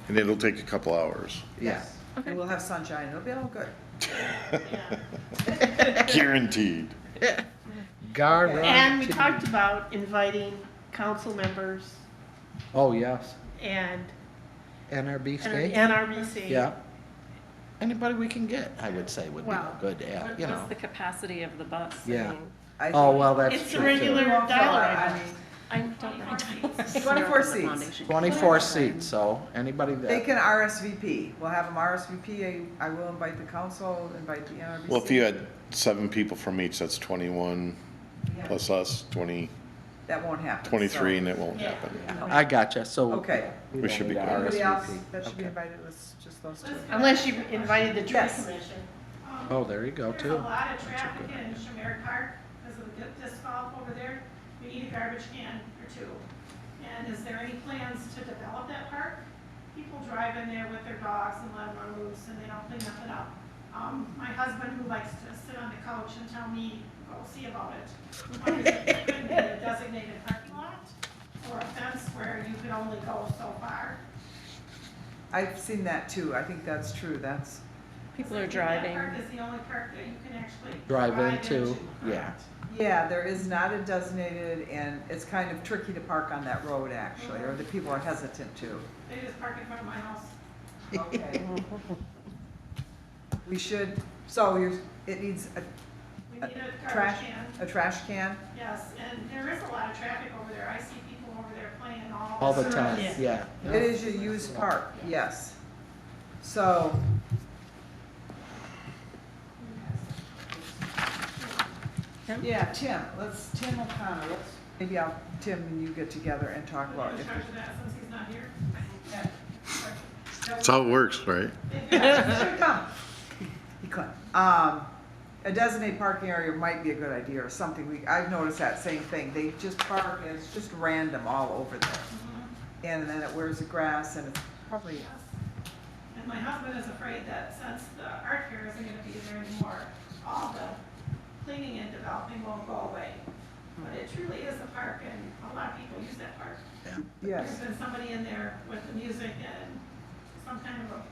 And it'll take a couple hours. yeah. And we'll have sunshine, it'll be all good. Guaranteed. And we Guaranteed. talked about inviting council members Oh, yes. and NRB state? NRBC. Yeah. Anybody we can get, I would say, would be Well, good at, you know. What's the capacity of the bus? Yeah. I mean, I Oh, think- well, that's It's true a too. regular I dialogue. mean, I don't know. 24 seats. 24 seats, so anybody They that, can RSVP. We'll have them RSVP. I will invite the council, invite the NRBC. Well, if you had 7 people from each, that's 21 Yeah. plus us, 20, That won't happen. 23, so- and it won't Yeah. happen. I gotcha, so. Okay. We should be don't good. need Anybody else RSVP. that should be Okay. invited, let's just those two. Unless you invited the tree Yes. commission. Oh, there you go, There's too. a lot of traffic in Shamir Park because of the disc golf over there. We need a garbage can or two. And is there any plans to develop that park? People drive in there with their dogs and let them run loose and they don't clean nothing up. My husband, who likes to sit on the couch and tell me, go see about it, wonders if it could be a designated parking lot or a fence where you could only go so far. I've seen that too. I think that's true. That's, People are That driving. park is the only park that you can actually Drive drive into, yeah. correct? yeah, there is not a designated and it's kind of tricky to park on that road actually, or the people are hesitant to. They just park in front of my house. Okay. We should, so you're, it needs We a need a trash, garbage can, a trash can? yes, and there is a lot of traffic over there. I see people over there playing All the sorts. time, Yeah. yeah. It is a used park, yes. So. Tim? Yeah, Tim O'Connor, maybe Tim and you get together and talk We're about in it. charge of that since he's not here. That's how it works, right? Should come. He could. A designated parking area might be a good idea or something. I've noticed that same thing. They just park and it's just random all over there. And then it wears the grass and it's probably, And my husband is afraid that since the art fair isn't gonna be there anymore, all the cleaning and developing won't go away. But it truly is a park and a lot of people use that park. yes. There's been somebody in there with the music and some kind of a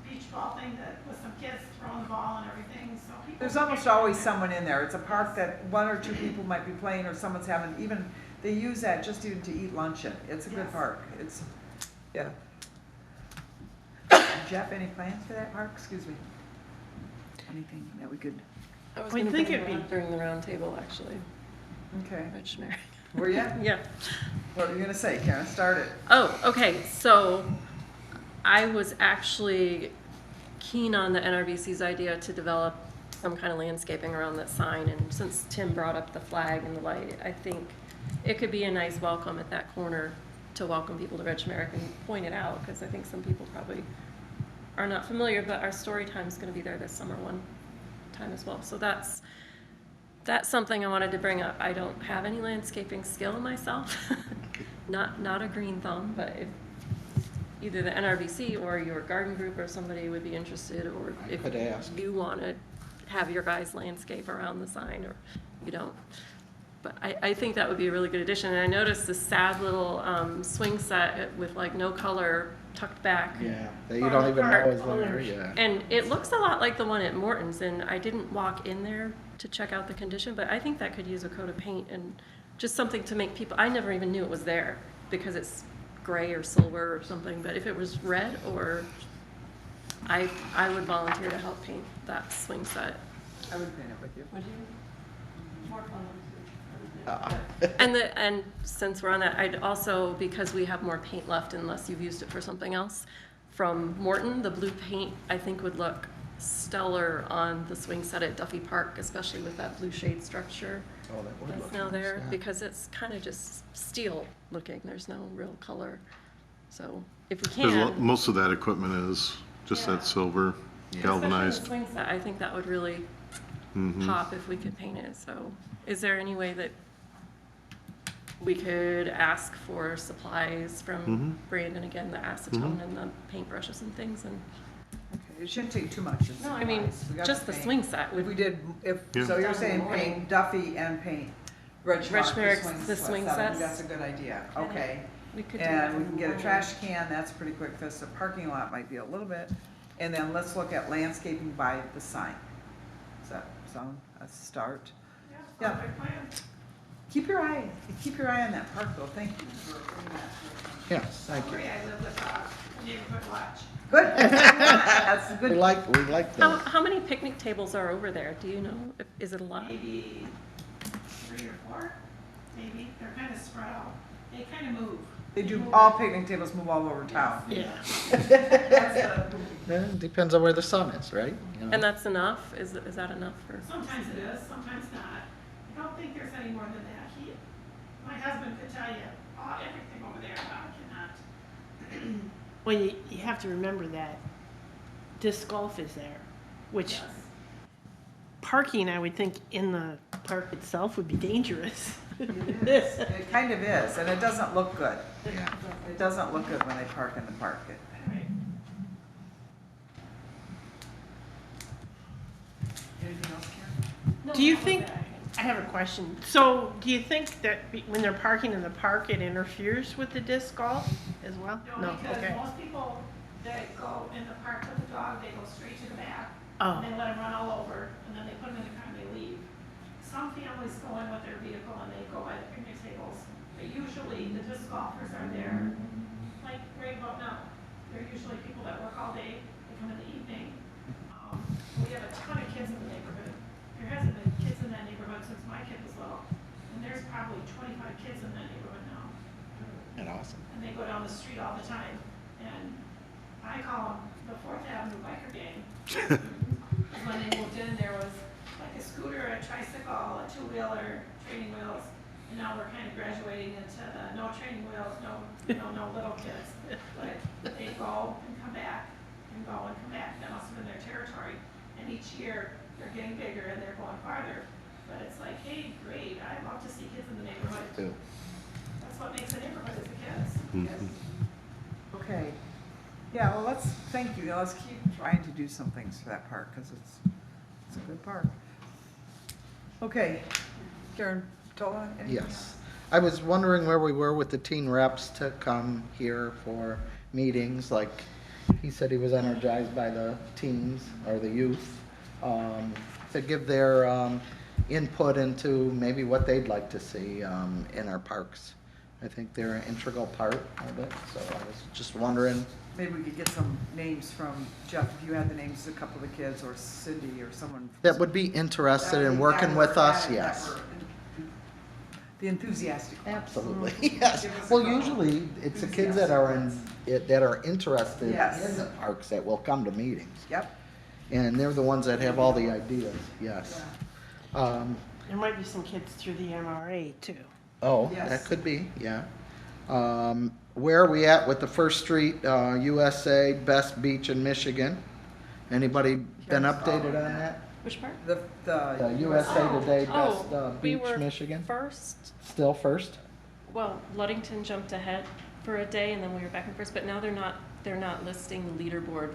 beach ball thing that, with some kids throwing the ball and everything, so people. There's almost always someone in there. It's a park that 1 or 2 people might be playing or someone's having, even, they use that just even to eat luncheon. It's a good Yes. park. It's, yeah. Jeff, any plans for that park? Excuse me. Anything that we could, I was I gonna think bring it'd it be- up during the round table, actually. okay. Rich Mary. Were you? Yeah. What were you gonna say, Karen? Start it. Oh, okay, so I was actually keen on the NRBC's idea to develop some kind of landscaping around that sign, and since Tim brought up the flag and the light, I think it could be a nice welcome at that corner to welcome people to Rich Merrick and point it out, because I think some people probably are not familiar, but our story time's gonna be there this summer one time as well, so that's something I wanted to bring up. I don't have any landscaping skill myself, not a green thumb, but if either the NRBC or your garden group or somebody would be interested, or I if could ask. you want to have your guys landscape around the sign, or you don't. But I think that would be a really good addition, and I noticed this sad little swing set with like no color tucked back. Yeah, that you don't even know is there, yeah. And it looks a lot like the one at Morton's, and I didn't walk in there to check out the condition, but I think that could use a coat of paint and just something to make people, I never even knew it was there because it's gray or silver or something, but if it was red or I would volunteer to help paint that swing set. I would paint it with you. Would you? More fun. Uh, And since we're on that, I'd also, because we have more paint left unless you've used it for something else, from Morton, the blue paint, I think would look stellar on the swing set at Duffy Park, especially with that blue shade structure Oh, that would that's look now nice, there, yeah. because it's kind of just steel looking, there's no real color. So if we There's can. most of that equipment is just that silver Especially galvanized. the swing set, I think that would really pop if we could paint it, so is there any way that we could ask for supplies from Brandon, again, the acetone and the paintbrushes and things, and, Okay, it shouldn't take too much. It's no, I mean, supplies. We got just the paint. swing set If we would, did, Yeah. so you're Down saying the line. paint Duffy and paint Reg Mark, Mark, the swing sets. That's a good idea, okay. we could do And that. we can get a trash can, that's a pretty quick fix. The parking lot might be a little bit. And then let's look at landscaping by the sign. Does that sound a start? Yeah, Yeah. perfect plan. Keep your eye on that park though, thank you for bringing that. Yes, thank you. Sorry, I live with a neighborhood watch. Good, that's a We good. like How, that. how many picnic tables are over there, do you know? Is it a lot? Maybe 3 or 4, maybe. They're kind of spread out. They kind of move. They do, move. all picnic tables move all over town. Yeah. That's Depends on where the sun is, right? You know? And that's enough? Is that enough for? Sometimes it is, sometimes not. I don't think there's any more than that. My husband could tell you everything over there, but I cannot. Well, you have to remember that disc golf is there, which Yes. parking, I would think, in the park itself would be dangerous. It kind of is, and it doesn't look good. Yeah. It doesn't look good when they park in the park. Right. Anything else, Karen? Do you think, I have a question. So do you think that when they're parking in the park, it interferes with the disc golf as well? No, because okay. most people that go in the park with the dog, they go straight to the back. Oh. And they let them run all over, and then they put them in the car and they leave. Some families go in with their vehicle and they go by the picnic tables. But usually the disc golfers are there, like right about now. They're usually people that work all day, they come in the evening. We have a ton of kids in the neighborhood. There hasn't been kids in that neighborhood since my kid was little. And there's probably 25 kids in that neighborhood now. And awesome. And they go down the street all the time. And I call them the 4th Avenue biker gang. When they moved in, there was like a scooter, a tricycle, a 2-wheeler, training wheels. And now we're kind of graduating into the no training wheels, no little kids. But they go and come back and go and come back. That must have been their territory. And each year, they're getting bigger and they're going farther. But it's like, hey, great, I love to see kids in the neighborhood. Too. That's what makes a neighborhood is the kids. Okay. Yeah, well, thank you. Let's keep trying to do some things for that park, because it's a good park. Okay. Karen Tola, anything else? Yes. I was wondering where we were with the teen reps to come here for meetings, like he said he was energized by the teens or the youth, to give their input into maybe what they'd like to see in our parks. I think they're an integral part of it, so I was just wondering. Maybe we could get some names from Jeff, if you had the names of a couple of the kids, or Cindy, or someone. That would be interested in working with us, yes. The enthusiastic ones. Absolutely, yes. Well, usually, it's the kids that are interested Yes. in the parks that will come to meetings. Yep. And they're the ones that have all the ideas, yes. There might be some kids through the MRA too. Oh, Yes. that could be, yeah. Where are we at with the First Street USA Best Beach in Michigan? Anybody been updated on that? Which part? The USA Today Best we Beach were Michigan? first. Still first? Well, Ludington jumped ahead for a day, and then we were back and first. But now they're not listing the leaderboard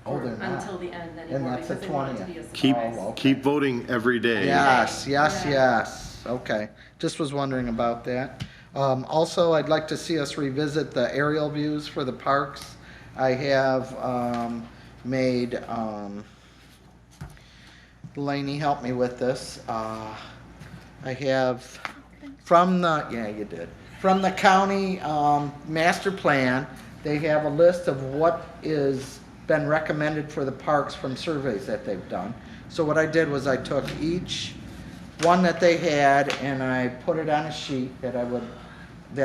Oh, they're not. until the end And anymore that's the because they want it to 20th. be a Keep, surprise. Oh, okay. keep voting every day. Yes, yes, Yeah. yes. Okay. Just was wondering about that. Also, I'd like to see us revisit the aerial views for the parks. I have made, Delaney help me with this. I have from the, yeah, you did. From the county master plan, they have a list of what is been recommended for the parks from surveys that they've done. So what I did was I took each one that they had and I put it on a sheet that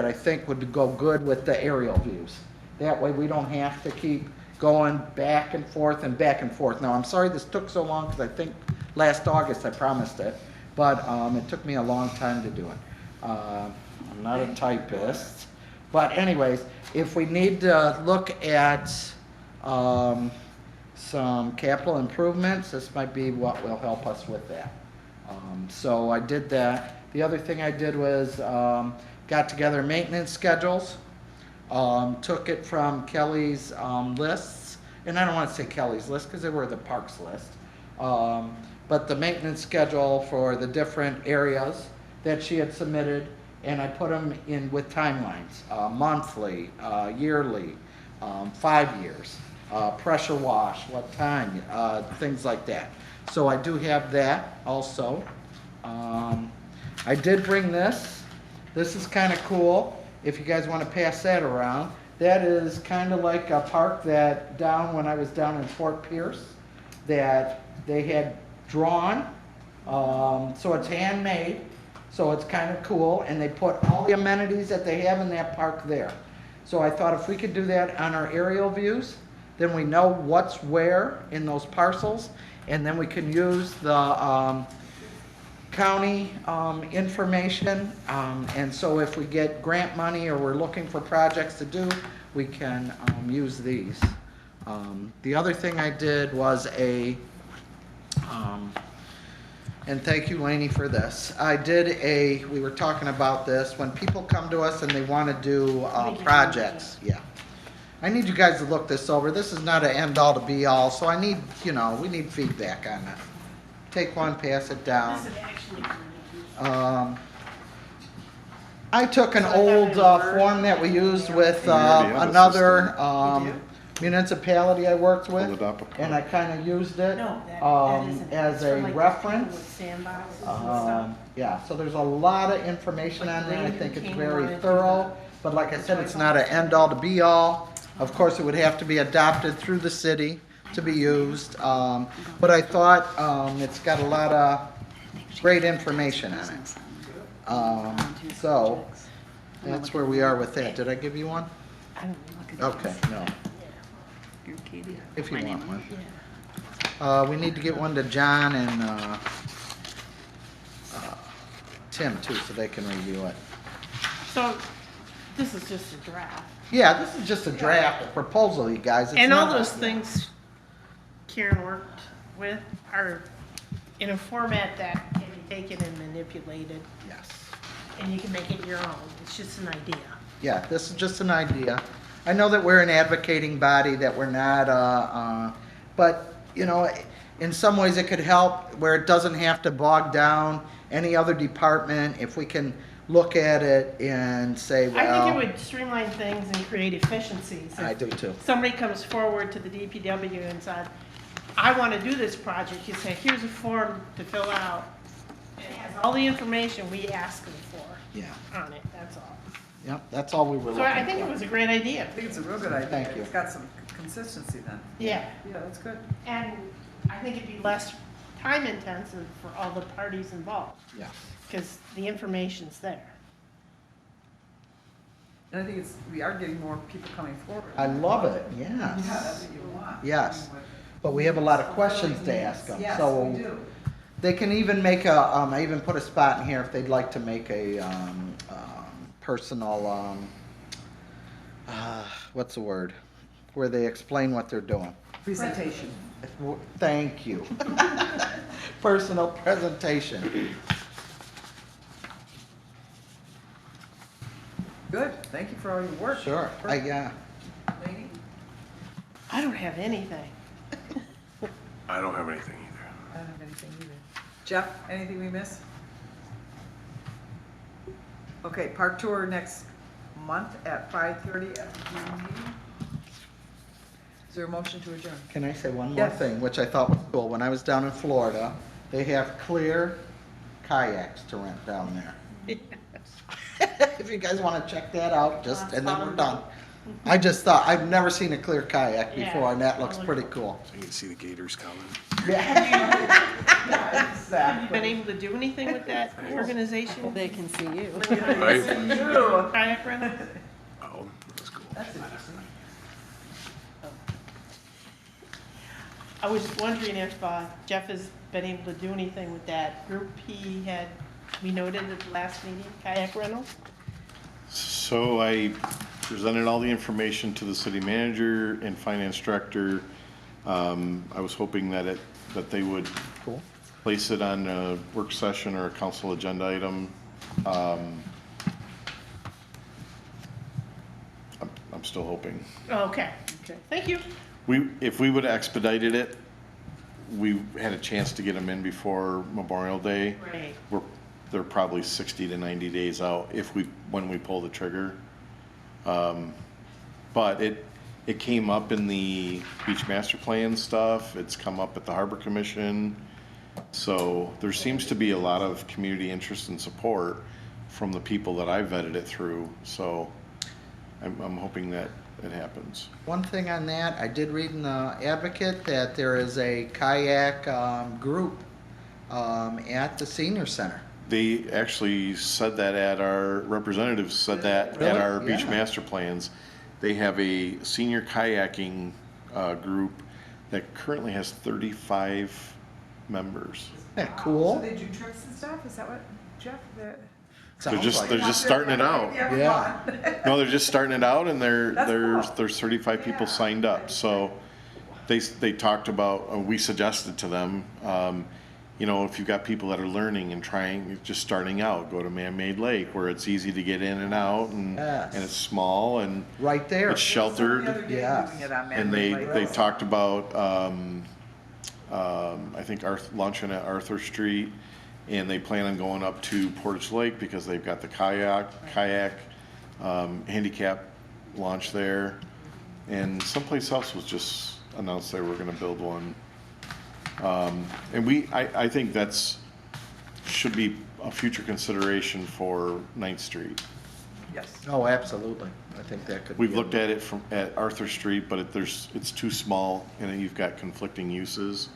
I think would go good with the aerial views. That way we don't have to keep going back and forth and back and forth. Now, I'm sorry this took so long because I think last August I promised it, but it took me a long time to do it. I'm not a typist, but anyways, if we need to look at some capital improvements, this might be what will help us with that. So I did that. The other thing I did was got together maintenance schedules, took it from Kelly's lists, and I don't want to say Kelly's list because they were the parks list, but the maintenance schedule for the different areas that she had submitted, and I put them in with timelines, monthly, yearly, 5 years, pressure wash, what time, things like that. So I do have that also. I did bring this. This is kind of cool. If you guys want to pass that around, that is kind of like a park that when I was down in Fort Pierce, that they had drawn. So it's handmade. So it's kind of cool, and they put all the amenities that they have in that park there. So I thought if we could do that on our aerial views, then we know what's where in those parcels, and then we can use the county information, and so if we get grant money or we're looking for projects to do, we can use these. The other thing I did was and thank you, Lainey, for this. We were talking about this, when people come to us and they want to do projects, yeah. I need you guys to look this over. This is not an end-all to be-all, so I need, we need feedback on it. Take one, pass it down. This is actually I took an old form that we used with We already have a another You municipality I worked Pull with, it up. and I kind of used it No, that isn't. as It's a for, like, reference. people with sandboxes and stuff. Yeah, so there's a lot of information Like on there. I Lady think it's King very wanted to thorough, but like I said, it's not an end-all to be-all. Of course, it would have to be adopted through the city to be used, but I thought it's got a lot of great information on it. So, that's where we are with that. Did I give you one? I don't know. Okay, no, You're Katie. if you My want name. one. We need to get one to John and Tim too, so they can review it. So, this is just a draft. Yeah, this is just a draft, a proposal, you guys. It's And all not- those things Karen worked with are in a format that can be taken and manipulated, Yes. and you can make it your own. It's just an idea. Yeah, this is just an idea. I know that we're an advocating body, that we're not, but, in some ways it could help where it doesn't have to bog down any other department, if we can look at it and say, I think well, it would streamline things and create efficiencies. I If do too. somebody comes forward to the DPW and said, I want to do this project, you say, here's a form to fill out. It has all the information we ask them for Yeah, on it, that's all. yep, that's all we were looking So for. I think it was a great idea. I think it's a real good idea. Thank you. It's got some consistency then. Yeah, Yeah, that's good. and I think it'd be less time intensive for all the parties involved, Yeah. because the information's there. And I think we are getting more people coming forward. I love it, Yeah, yes. that's what you want. Yes. But we have a lot of questions to ask them, Yes, so we do. they can even make I even put a spot in here if they'd like to make a, personal, what's the word? Where they explain what they're doing. Presentation. Thank you. Personal presentation. Good, thank you for all your work. Sure, Lady? I don't have anything. I don't have anything either. I don't have anything either. Jeff, anything we missed? Okay, park tour next month at 5:30 at the June meeting. Is there a motion to adjourn? Can I say one more Yes. thing, which I thought was cool? When I was down in Florida, they have clear kayaks to rent down there. If you guys want to check that out, and then we're done. I just thought, I've never seen a clear kayak Yeah. before, and that looks pretty cool. So you can see the gators coming. Have you Exactly. been able to do anything with that organization? They can see you. Right? Kayak rental? Oh, that's cool. I was wondering if Jeff has been able to do anything with that group he had, we noted at the last meeting, kayak rental? So I presented all the information to the city manager and finance director. I was hoping that they would Cool. place it on a work session or a council agenda item. I'm still hoping. Oh, okay, thank you. If we would've expedited it, we had a chance to get them in before Memorial Day. Right. They're probably 60 to 90 days out when we pull the trigger. But it came up in the beach master plan stuff. It's come up at the Harbor Commission. So there seems to be a lot of community interest and support from the people that I vetted it through. So I'm hoping that it happens. One thing on that, I did read in the Advocate that there is a kayak group at the senior center. They actually said that at our, representatives said that at Really? our beach Yeah. master plans. They have a senior kayaking group that currently has 35 members. Isn't that So cool? they do trips and stuff? Is that what, Jeff? Sounds They're like just starting it out. Yeah. No, they're just starting it out, and That's cool. there's 35 people signed up. So they talked about, we suggested to them, if you've got people that are learning and trying, just starting out, go to Man-Made Lake where it's easy to get in and out, and Yes. it's small and Right there. it's sheltered. Yes. And they talked about, I think luncheon at Arthur Street, and they plan on going up to Portage Lake because they've got the kayak handicap launch there. And someplace else was just announced they were gonna build one. And I think should be a future consideration for 9th Street. Yes. Oh, absolutely. I think that could. We've be looked at it at Arthur Street, but it's too small, and then you've got conflicting uses.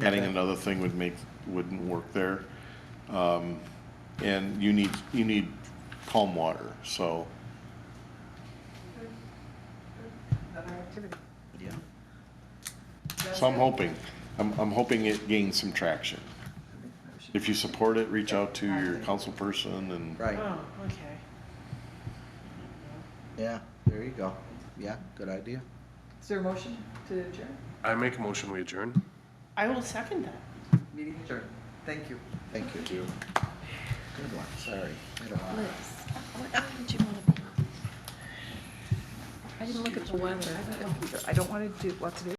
Adding another thing wouldn't work there. And you need calm water, so. Another activity. Yeah. So I'm hoping it gains some traction. If you support it, reach out to your council person and. Right. Oh, okay. Yeah, there you go. Yeah, good idea. Is there a motion to adjourn? I make a motion, we adjourn. I will second that. Meeting adjourned. Thank you. Thank you. Good one, sorry. I don't want- Liz, what time did you want to? I didn't look at the weather. I don't want to do, what's it?